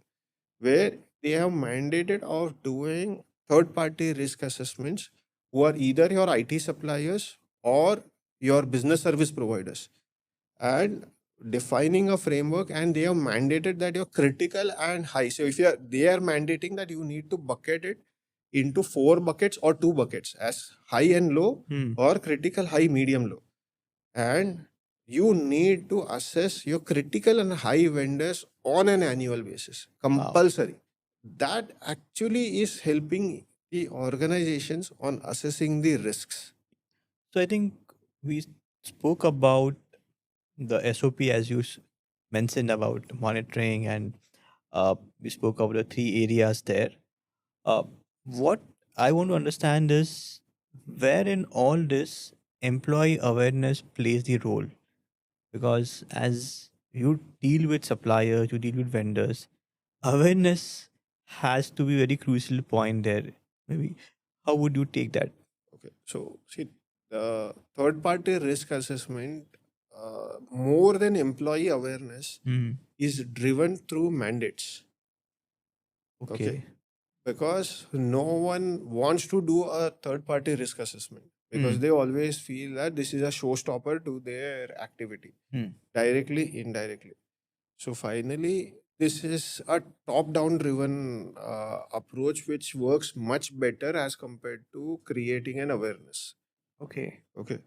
S2: where they have mandated of doing third party risk assessments who are either your IT suppliers or your business service providers, and defining a framework, and they have mandated that your critical and high, so if you are they are mandating that you need to bucket it into four buckets or two buckets as high and low,
S1: Hmm.
S2: or critical, high, medium, low, and you need to assess your critical and high vendors on an annual basis,
S1: Wow.
S2: compulsory. That actually is helping the organizations on assessing the risks.
S1: So I think we spoke about the SOP as you mentioned about monitoring, and we spoke about the three areas there. Uh, what I want to understand is where in all this employee awareness plays the role, because as you deal with suppliers, you deal with vendors, awareness has to be very crucial point there. Maybe how would you take that?
S2: Okay, so see, the third party risk assessment, more than employee awareness,
S1: Hmm.
S2: is driven through mandates. Okay,
S1: Okay.
S2: because no one wants to do a third party risk assessment because
S1: Hmm.
S2: they always feel that this is a showstopper to their activity,
S1: Hmm.
S2: directly, indirectly. So finally, this is a top-down driven approach which works much better as compared to creating an awareness.
S1: Okay.
S2: Okay,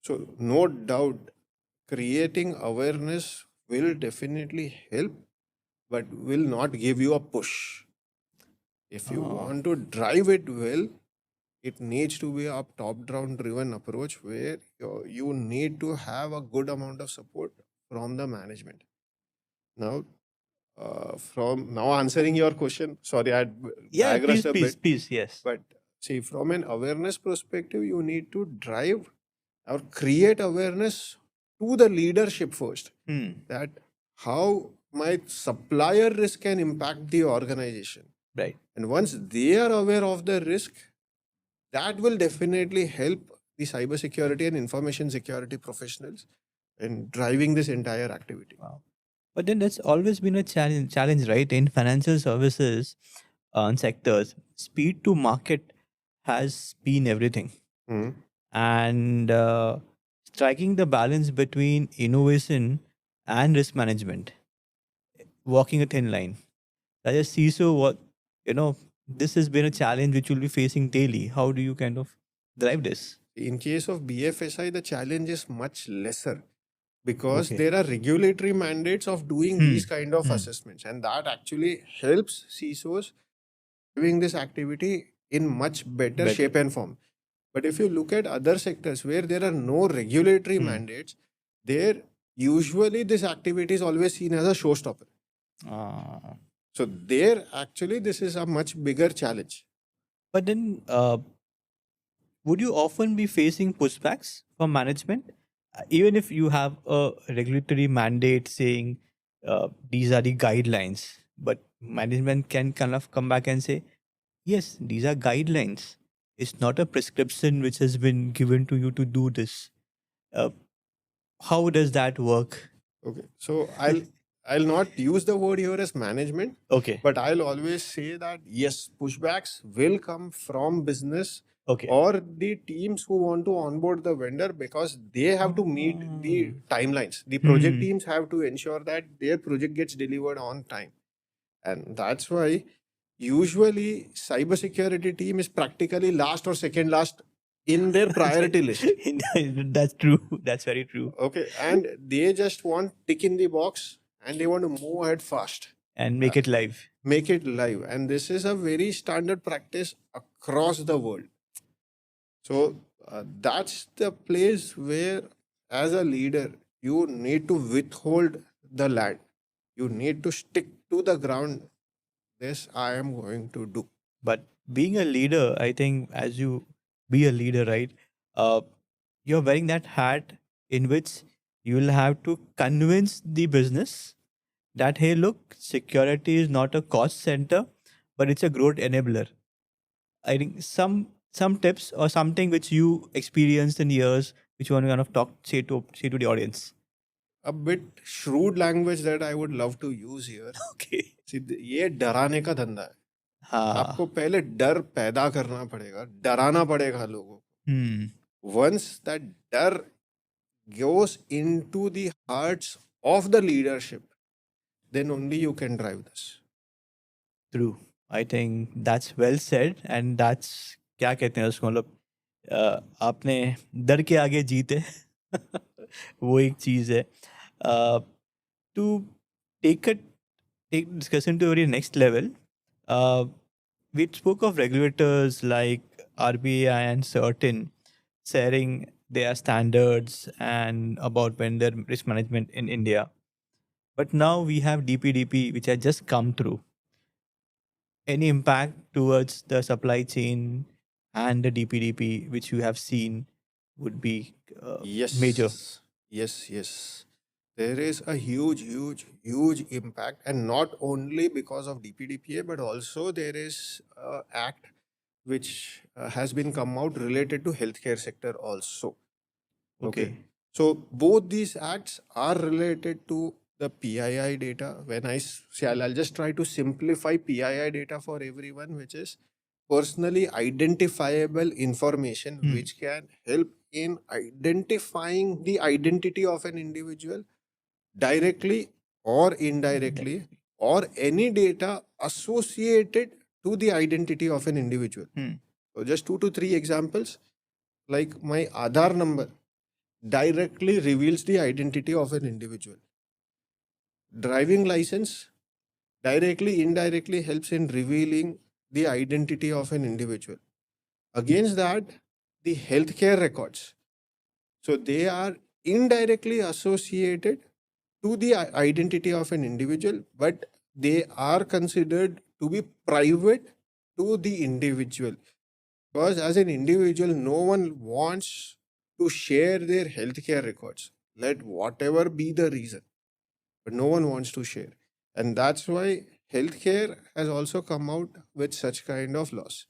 S2: so no doubt, creating awareness will definitely help, but will not give you a push. If you
S1: Ah.
S2: want to drive it well, it needs to be a top-down driven approach where you need to have a good amount of support from the management. Now, from now answering your question, sorry, I
S1: Yeah, please,
S2: digressed a
S1: please,
S2: bit,
S1: please. Yes.
S2: but see, from an awareness perspective, you need to drive or create awareness to the leadership first,
S1: Hmm.
S2: that how my supplier risk can impact the organization.
S1: Right.
S2: And once they are aware of the risk, that will definitely help the cybersecurity and information security professionals in driving this entire activity.
S1: Wow. But then that's always been a challenge, right? In financial services sectors, speed to market has been everything,
S2: Mhm.
S1: and striking the balance between innovation and risk management, walking a thin line. As a CISO, what you know, this has been a challenge which you'll be facing daily. How do you kind of drive this?
S2: In case of BFSI, the challenge is much lesser because
S1: Okay.
S2: there are regulatory mandates of doing
S1: Hmm.
S2: these kind of
S1: Hmm.
S2: assessments, and that actually helps CISOs doing this activity in much better
S1: Better.
S2: shape and form. But if you look at other sectors where there are no regulatory
S1: Hmm.
S2: mandates, there usually this activity is always seen as a showstopper.
S1: Uh,
S2: So there actually this is a much bigger challenge.
S1: but then would you often be facing pushbacks from management? Even if you have a regulatory mandate saying these are the guidelines, but management can kind of come back and say, yes, these are guidelines. It's not a prescription which has been given to you to do this. Uh, how does that work?
S2: Okay. So I'll not use the word here as management,
S1: Okay.
S2: but I'll always say that yes, pushbacks will come from business
S1: Okay.
S2: or the teams who want to onboard the vendor because they have to meet the
S1: Ah.
S2: timelines. The project
S1: Hmm.
S2: teams have to ensure that their project gets delivered on time. And that's why usually cybersecurity team is practically last or second last in their priority list.
S1: That's true. That's very true.
S2: Okay, and they just want tick in the box and they want to move ahead fast,
S1: And
S2: uh,
S1: make it live.
S2: make it live, and this is a very standard practice across the world. So that's the place where, as a leader, you need to withhold the land. You need to stick to the ground. This I am going to do.
S1: But being a leader, I think as you be a leader, right? Uh, you're wearing that hat in which you'll have to convince the business that hey, look, security is not a cost center, but it's a growth enabler. I think some tips or something which you experienced in years, which you want to kind of say to the audience.
S2: a bit shrewd language that I would love to use here.
S1: Okay.
S2: See, ये डराने का धंधा है.
S1: हाँ.
S2: आपको पहले डर पैदा करना पड़ेगा, डराना पड़ेगा लोगों को.
S1: Hmm.
S2: Once that डर goes into the hearts of the leadership, then only you can drive this.
S1: True. I think that's well said, and that's क्या कहते हैं उसको, मतलब आपने डर के आगे जीते. वो एक चीज़ है. To take a take discussion to a very next level, uh, we spoke of regulators like RBI and certain sharing their standards and about vendor risk management in India. But now we have DPDP, which has just come through. Any impact towards the supply chain and the DPDP, which you have seen, would be major.
S2: Yes. There is a huge impact, and not only because of DPDPA, but also there is a act which has been come out related to healthcare sector also. Okay. So both these acts are related to the PII data. When I'll just try to simplify PII data for everyone, which is personally identifiable information,
S1: Hmm.
S2: which can help in identifying the identity of an individual directly or indirectly, or any data associated to the identity of an individual.
S1: Hmm.
S2: So just 2 to 3 examples, like my Aadhaar number directly reveals the identity of an individual. Driving license directly, indirectly helps in revealing the identity of an individual. Against that, the healthcare records. So they are indirectly associated to the identity of an individual, but they are considered to be private to the individual. Because as an individual, no one wants to share their healthcare records, let whatever be the reason, but no one wants to share. And that's why healthcare has also come out with such kind of laws.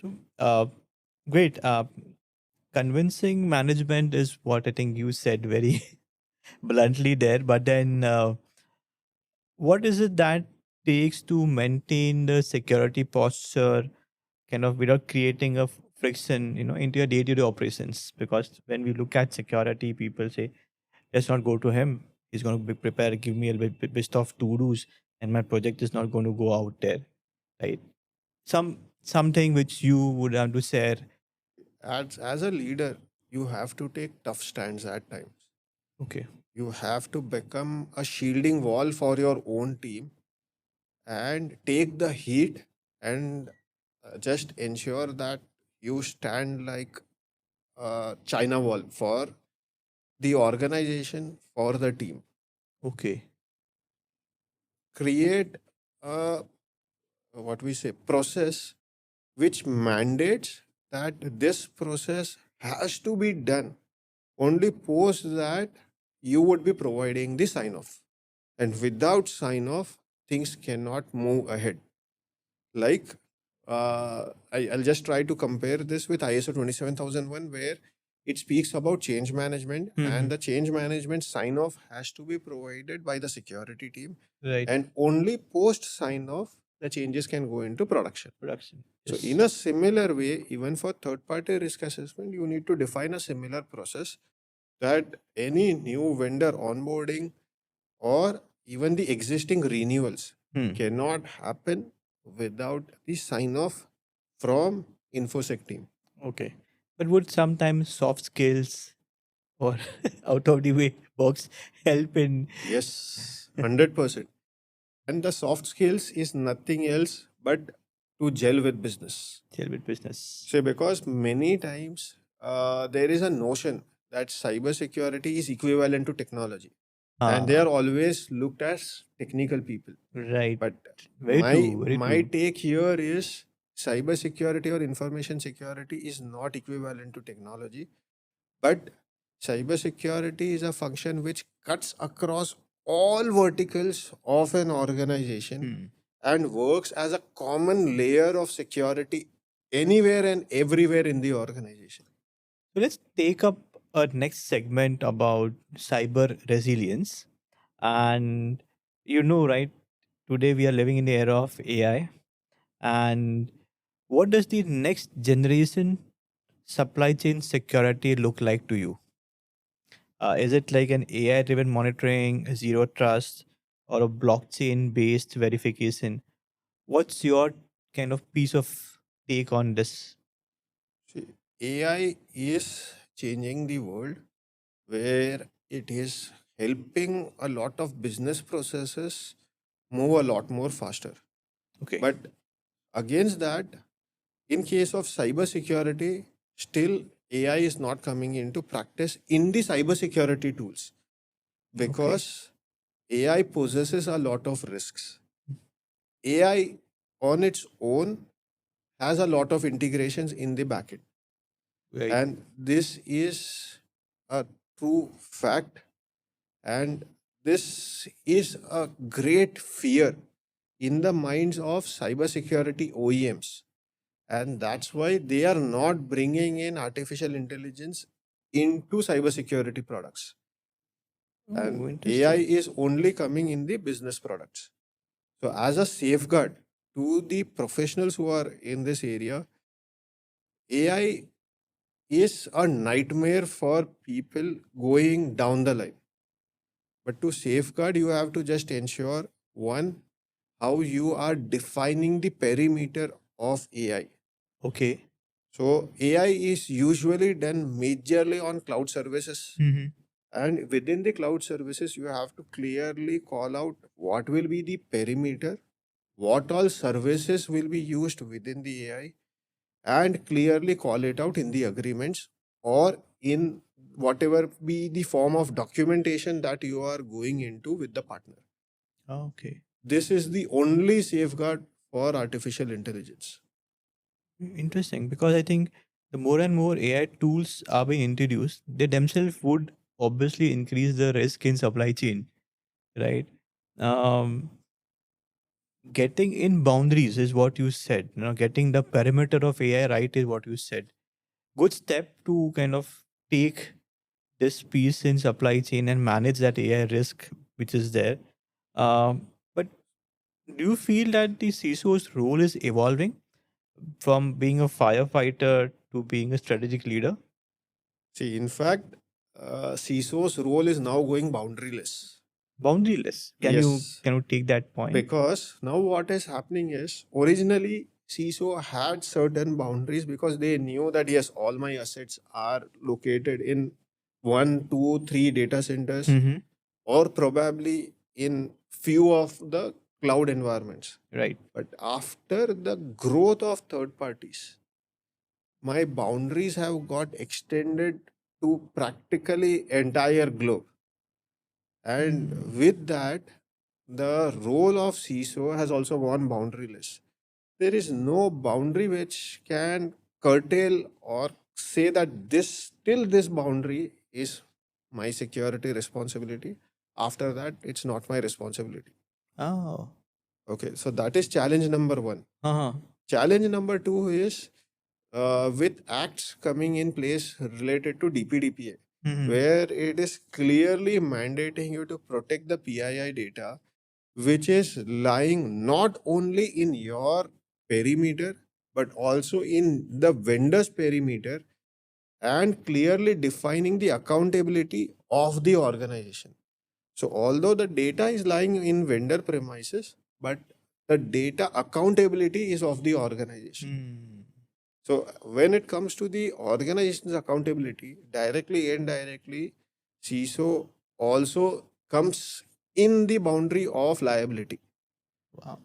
S1: So, great. Convincing management is what I think you said very bluntly there. But then, what is it that takes to maintain the security posture, kind of without creating a friction, into your day-to-day operations? Because when we look at security, people say, "Let's not go to him. He's going to be prepared. Give me a bit of to-dos, and my project is not going to go out there." Right? Something which you would have to share.
S2: As a leader, you have to take tough stands at times.
S1: Okay.
S2: You have to become a shielding wall for your own team and take the heat, and just ensure that you stand like a China wall for the organization, for the team.
S1: Okay.
S2: Create a, what we say, process which mandates that this process has to be done. Only post that you would be providing the sign off. And without sign off, things cannot move ahead. Like, I'll just try to compare this with ISO 27001, where it speaks about change management, and the change management sign off has to be provided by the security team.
S1: Right.
S2: And only post sign off, the changes can go into production.
S1: Production.
S2: So,
S1: Yes.
S2: in a similar way, even for third party risk assessment, you need to define a similar process that any new vendor onboarding or even the existing renewals cannot happen without the sign off from InfoSec team.
S1: Okay. But would sometimes soft skills or out of the way box help in
S2: Yes, 100%. And the soft skills is nothing else but to gel with business.
S1: deal with business?
S2: So, because many times there is a notion that cybersecurity is equivalent to technology, and they are always looked as technical people.
S1: Right.
S2: But
S1: Very true. Very
S2: my
S1: true.
S2: take here is cybersecurity or information security is not equivalent to technology, but cybersecurity is a function which cuts across all verticals of an organization and works as a common layer of security anywhere and everywhere in the organization.
S1: So let's take up a next segment about cyber resilience. And right, today we are living in the era of AI. And what does the next generation supply chain security look like to you? Is it like an AI driven monitoring, zero trust, or a blockchain based verification? What's your kind of piece of take on this?
S2: See, AI is changing the world where it is helping a lot of business processes move a lot more faster.
S1: Okay.
S2: But against that, in case of cybersecurity, still AI is not coming into practice in the cybersecurity tools
S1: Okay.
S2: because AI possesses a lot of risks. AI on its own has a lot of integrations in the backend.
S1: Right.
S2: And this is a true fact. And this is a great fear in the minds of cybersecurity OEMs. And that's why they are not bringing in artificial intelligence into cybersecurity products.
S1: Oh,
S2: And AI
S1: interesting.
S2: is only coming in the business products. So, as a safeguard to the professionals who are in this area, AI is a nightmare for people going down the line. But to safeguard, you have to just ensure one, how you are defining the perimeter of AI.
S1: Okay.
S2: So, AI is usually done majorly on cloud services.
S1: Mm-hmm.
S2: And within the cloud services, you have to clearly call out what will be the perimeter, what all services will be used within the AI, and clearly call it out in the agreements or in whatever be the form of documentation that you are going into with the partner.
S1: Okay.
S2: This is the only safeguard for artificial intelligence.
S1: Interesting, because I think the more and more AI tools are being introduced, they themselves would obviously increase the risk in supply chain, right? Um, Getting in boundaries is what you said. Getting the perimeter of AI right is what you said. Good step to kind of take this piece in supply chain and manage that AI risk which is there. But do you feel that the CISO's role is evolving from being a firefighter to being a strategic leader?
S2: See, in fact, CISO's role is now going boundaryless.
S1: Boundaryless. Can you
S2: Yes,
S1: can you take that point?
S2: because now what is happening is originally CISO had certain boundaries because they knew that yes, all my assets are located in one, two, three data centers
S1: Mm-hmm.
S2: or probably in few of the cloud environments.
S1: Right.
S2: But after the growth of third parties, my boundaries have got extended to practically entire globe. And
S1: Mm.
S2: with that, the role of CISO has also gone boundaryless. There is no boundary which can curtail or say that this till this boundary is my security responsibility. After that, it's not my responsibility.
S1: Oh.
S2: Okay, so that is challenge number one.
S1: Uh-huh.
S2: Challenge number two is with acts coming in place related to DPDPA,
S1: Mm-hmm.
S2: where it is clearly mandating you to protect the PII data, which is lying not only in your perimeter, but also in the vendor's perimeter, and clearly defining the accountability of the organization. So, although the data is lying in vendor premises, but the data accountability is of the organization.
S1: Mm.
S2: So, when it comes to the organization's accountability, directly and indirectly, CISO also comes in the boundary of liability.
S1: Wow.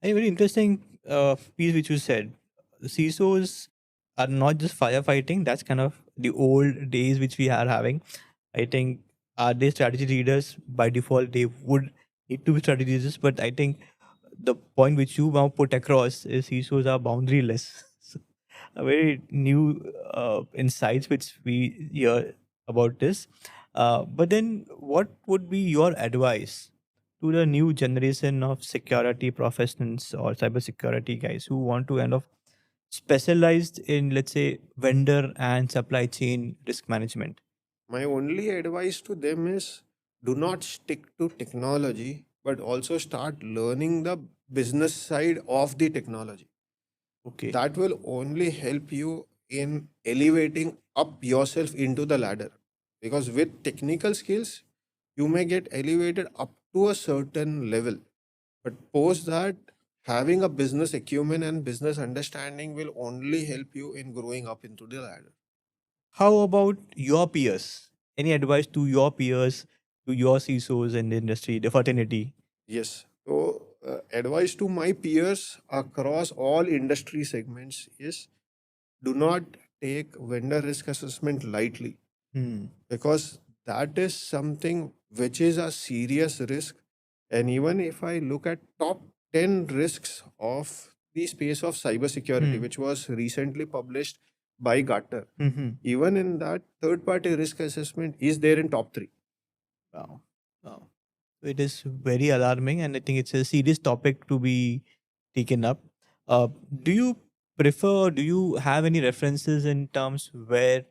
S1: A very interesting piece which you said. CISOs are not just firefighting. That's kind of the old days which we are having. I think are they strategy leaders by default? They would need to be strategy leaders, but I think the point which you now put across is CISOs are boundaryless. So, a very new insights which we hear about this. But then, what would be your advice to the new generation of security professionals or cybersecurity guys who want to kind of specialized in, let's say, vendor and supply chain risk management?
S2: My only advice to them is do not stick to technology, but also start learning the business side of the technology.
S1: Okay.
S2: That will only help you in elevating up yourself into the ladder. Because with technical skills, you may get elevated up to a certain level. But post that, having a business acumen and business understanding will only help you in growing up into the ladder.
S1: How about your peers? Any advice to your peers, to your CISOs in the industry, the fraternity?
S2: Yes. So, advice to my peers across all industry segments is do not take vendor risk assessment lightly,
S1: Hmm.
S2: because that is something which is a serious risk. And even if I look at top 10 risks of the space of cybersecurity,
S1: Hmm.
S2: which was recently published by Gartner,
S1: Hmm.
S2: even in that, third party risk assessment is there in top 3.
S1: Wow. Wow. It is very alarming, and I think it's a serious topic to be taken up. Do you prefer, do you have any references in terms where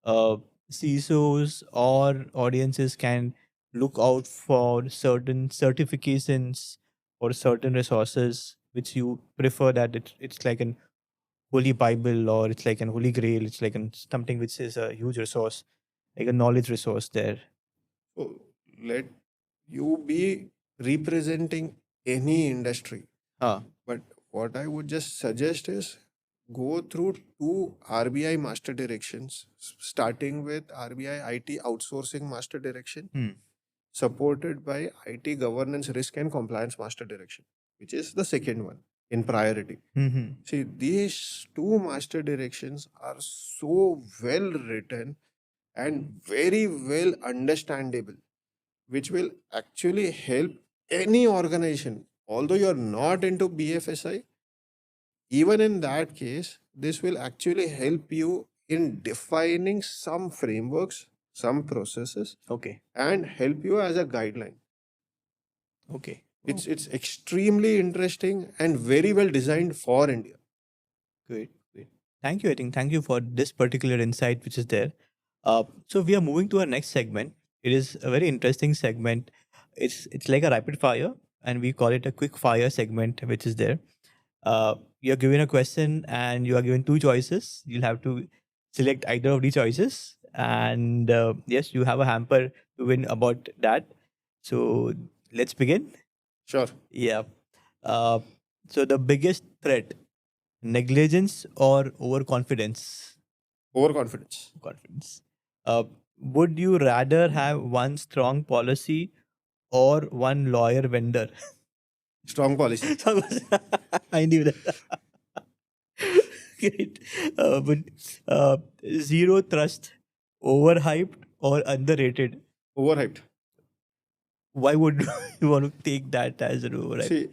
S1: uh, CISOs or audiences can look out for certain certifications or certain resources which you prefer, that it's like an holy Bible, or it's like an holy grail, it's like something which is a huge resource, like a knowledge resource there?
S2: So let you be representing any industry.
S1: Huh.
S2: But what I would just suggest is go through 2 RBI master directions, starting with RBI IT outsourcing master direction,
S1: Hmm.
S2: supported by IT governance risk and compliance master direction, which is the second one in priority.
S1: Hmm.
S2: See, these two master directions are so well written and very well understandable, which will actually help any organization. Although you're not into BFSI, even in that case, this will actually help you in defining some frameworks, some processes,
S1: Okay.
S2: and help you as a guideline.
S1: Okay. Oh,
S2: It's extremely interesting and very well designed for India.
S1: great. Great. Thank you. I think thank you for this particular insight which is there. So we are moving to our next segment. It is a very interesting segment. It's like a rapid fire, and we call it a quick fire segment, which is there. You're given a question and you are given two choices. You'll have to select either of the choices, and yes, you have a hamper to win about that. So let's begin.
S2: Sure.
S1: Yeah. Uh, so the biggest threat, negligence or overconfidence?
S2: Overconfidence.
S1: Confidence. Uh, would you rather have one strong policy or one lawyer vendor?
S2: Strong policy.
S1: I knew that. Great. But uh, zero trust, overhyped or underrated?
S2: Overhyped.
S1: Why would you want to take that as an overhyped?
S2: See,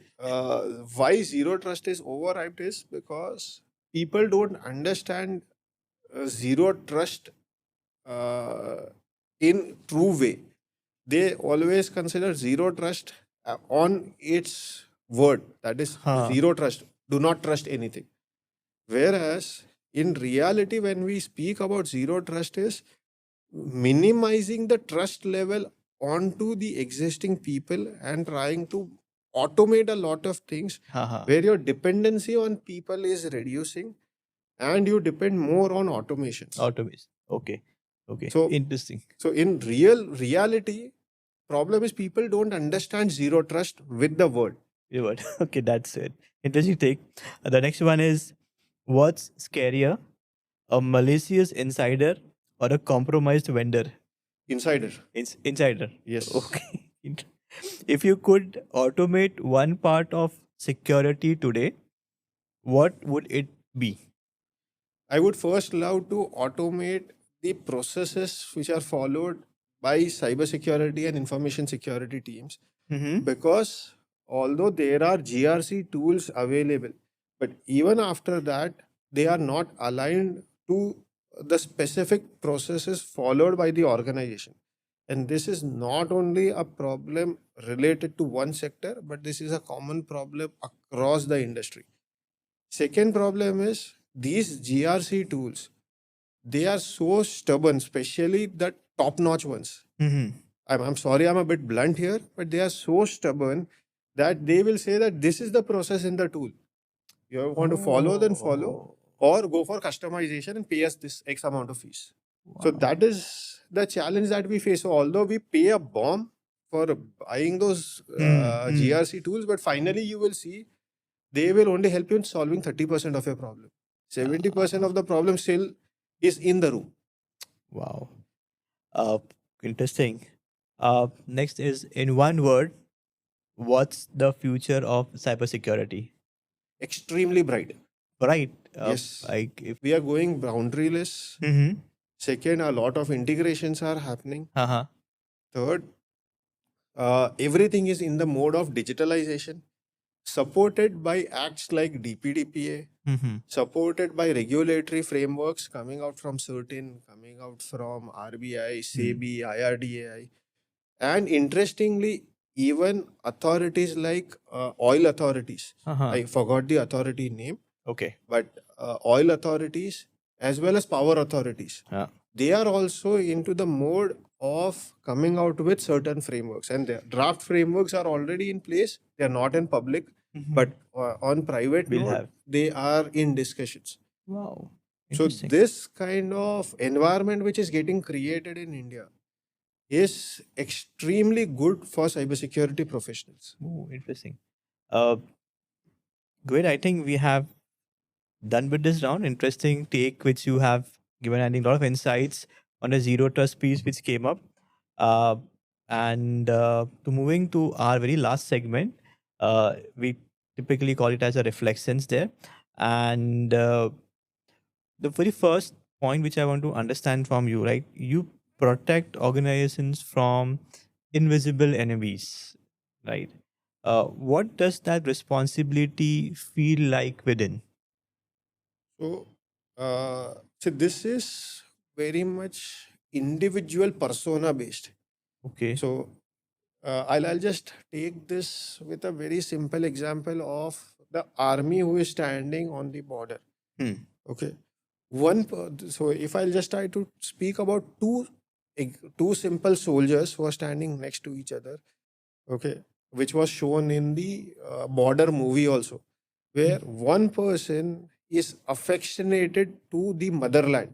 S2: why zero trust is overhyped is because people don't understand zero trust uh, in true way. They always consider zero trust on its word, that is
S1: Huh.
S2: zero trust, do not trust anything. Whereas in reality, when we speak about zero trust, is minimizing the trust level onto the existing people and trying to automate a lot of things,
S1: Haha.
S2: where your dependency on people is reducing and you depend more on automations.
S1: Automation. Okay. Okay.
S2: So,
S1: Interesting.
S2: so in reality, problem is people don't understand zero trust with the word.
S1: Reward. Okay, that's it. Interesting take. The next one is, what's scarier, a malicious insider or a compromised vendor?
S2: Insider.
S1: Insider.
S2: Yes.
S1: Okay. If you could automate one part of security today, what would it be?
S2: I would first love to automate the processes which are followed by cybersecurity and information security teams,
S1: Mm-hmm.
S2: because although there are GRC tools available, but even after that, they are not aligned to the specific processes followed by the organization. And this is not only a problem related to one sector, but this is a common problem across the industry. Second problem is these GRC tools, they are so stubborn, especially the top-notch ones.
S1: Mm-hmm.
S2: I'm sorry, I'm a bit blunt here, but they are so stubborn that they will say that this is the process in the tool. You want to follow, then follow,
S1: Oh,
S2: or go for customization and pay us this X amount of fees. So
S1: wow.
S2: that is the challenge that we face. So although we pay a bomb for buying those
S1: Mm-hmm.
S2: GRC tools, but finally you will see they will only help you in solving 30% of your problem. 70% of the problem still is in the room.
S1: Wow. Uh, Interesting. Next is, in one word, what's the future of cybersecurity?
S2: Extremely bright.
S1: Right.
S2: Yes.
S1: Like if.
S2: We are going boundaryless.
S1: Mm-hmm.
S2: Second, a lot of integrations are happening.
S1: Uh-huh.
S2: Third, everything is in the mode of digitalization, supported by acts like DPDPA,
S1: Mm-hmm.
S2: supported by regulatory frameworks coming out from certain, coming out from RBI,
S1: Mm.
S2: SEBI, IRDAI, and interestingly, even authorities like oil authorities.
S1: Uh-huh.
S2: I forgot the authority name,
S1: Okay.
S2: but oil authorities as well as power authorities,
S1: Yeah.
S2: they are also into the mode of coming out with certain frameworks, and the draft frameworks are already in place. They are not in public,
S1: Mm-hmm.
S2: but on private
S1: We'll
S2: note
S1: have.
S2: they are in discussions.
S1: Wow.
S2: So
S1: Interesting.
S2: this kind of environment which is getting created in India is extremely good for cybersecurity professionals.
S1: Oh, interesting. Uh, Great. I think we have done with this round. Interesting take, which you have given, I think, a lot of insights on the zero trust piece which came up. Uh, and to moving to our very last segment, we typically call it as a reflections there. And the very first point which I want to understand from you, right? You protect organizations from invisible enemies, right? What does that responsibility feel like within?
S2: So, so this is very much individual persona based.
S1: Okay.
S2: So I'll just take this with a very simple example of the army who is standing on the border.
S1: Hmm.
S2: Okay, so if I'll just try to speak about two simple soldiers who are standing next to each other. Okay, which was shown in the border movie also,
S1: Hmm.
S2: where one person is affectionated to the motherland.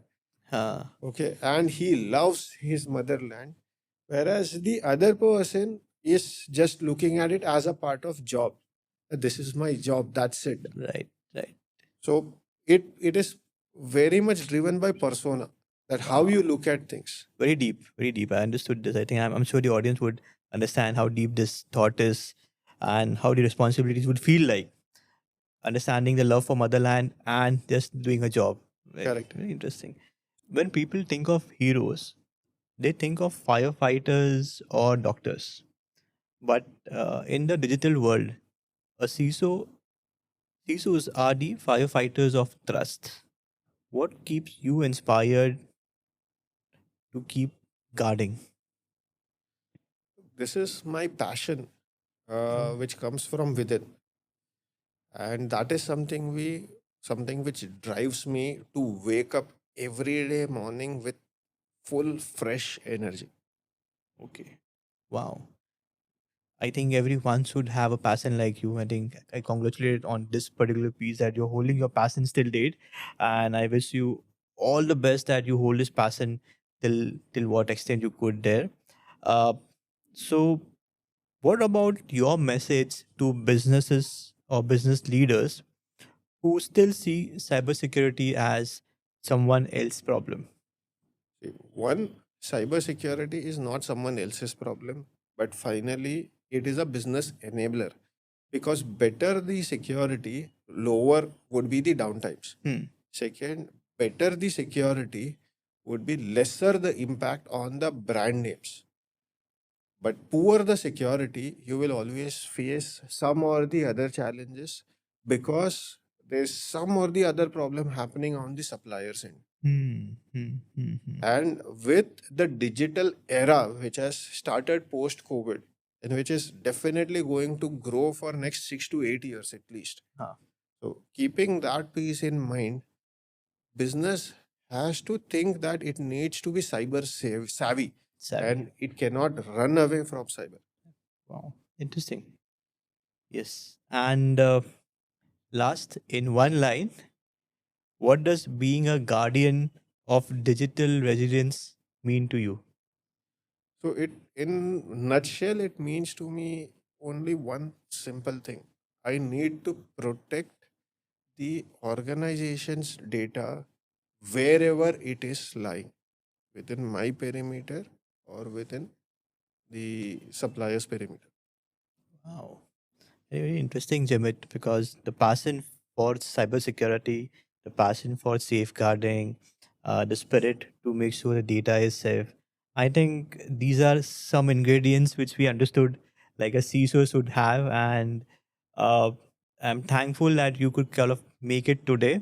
S1: Uh,
S2: Okay, and he loves his motherland, whereas the other person is just looking at it as a part of job. This is my job, that's it.
S1: right. Right.
S2: So it is very much driven by persona, that how
S1: Wow.
S2: you look at things.
S1: Very deep. Very deep. I understood this. I think I'm sure the audience would understand how deep this thought is and how the responsibilities would feel like. Understanding the love for motherland and just doing a job. Very,
S2: Correct.
S1: very interesting. When people think of heroes, they think of firefighters or doctors. But in the digital world, a CISOs are the firefighters of trust. What keeps you inspired to keep guarding?
S2: This is my passion,
S1: Mm.
S2: which comes from within, and that is something which drives me to wake up every day morning with full fresh energy.
S1: Okay. Wow. I think everyone should have a passion like you. I think I congratulate on this particular piece that you're holding your passion still date. And I wish you all the best that you hold this passion till what extent you could there. Uh, so what about your message to businesses or business leaders who still see cybersecurity as someone else's problem?
S2: See, one, cybersecurity is not someone else's problem, but finally it is a business enabler, because better the security, lower would be the downtimes.
S1: Hmm.
S2: Second, better the security would be lesser the impact on the brand names. But poor the security, you will always face some or the other challenges, because there's some or the other problem happening on the supplier's end.
S1: Hmm. Hmm. Hmm. Hmm.
S2: And with the digital era, which has started post COVID, and which is definitely going to grow for next 6 to 8 years at least.
S1: Ah.
S2: So keeping that piece in mind, business has to think that it needs to be savvy,
S1: Savvy.
S2: and it cannot run away from cyber.
S1: Wow. Interesting. Yes. And last, in one line, what does being a guardian of digital resilience mean to you?
S2: So it, in nutshell, it means to me only one simple thing. I need to protect the organization's data wherever it is lying, within my perimeter or within the supplier's perimeter.
S1: Wow. Very interesting, Jimit, because the passion for cybersecurity, the passion for safeguarding, the spirit to make sure the data is safe. I think these are some ingredients which we understood like a CISO should have, and uh, I'm thankful that you could kind of make it today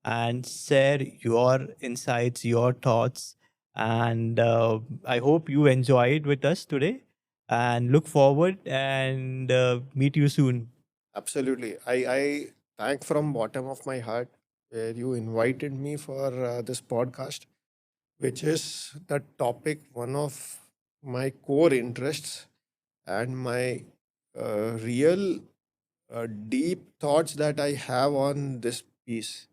S1: and share your insights, your thoughts, and I hope you enjoyed with us today and look forward and meet you soon.
S2: Absolutely. I thank from bottom of my heart where you invited me for this podcast, which is the topic, one of my core interests and my real deep thoughts that I have on this piece.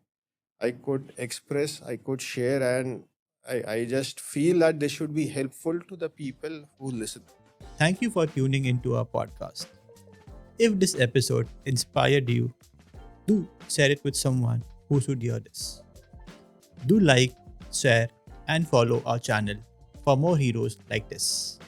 S2: I could express, I could share, and I just feel that this should be helpful to the people who listen.
S1: Thank you for tuning into our podcast. If this episode inspired you, do share it with someone who should hear this. Do like, share, and follow our channel for more heroes like this.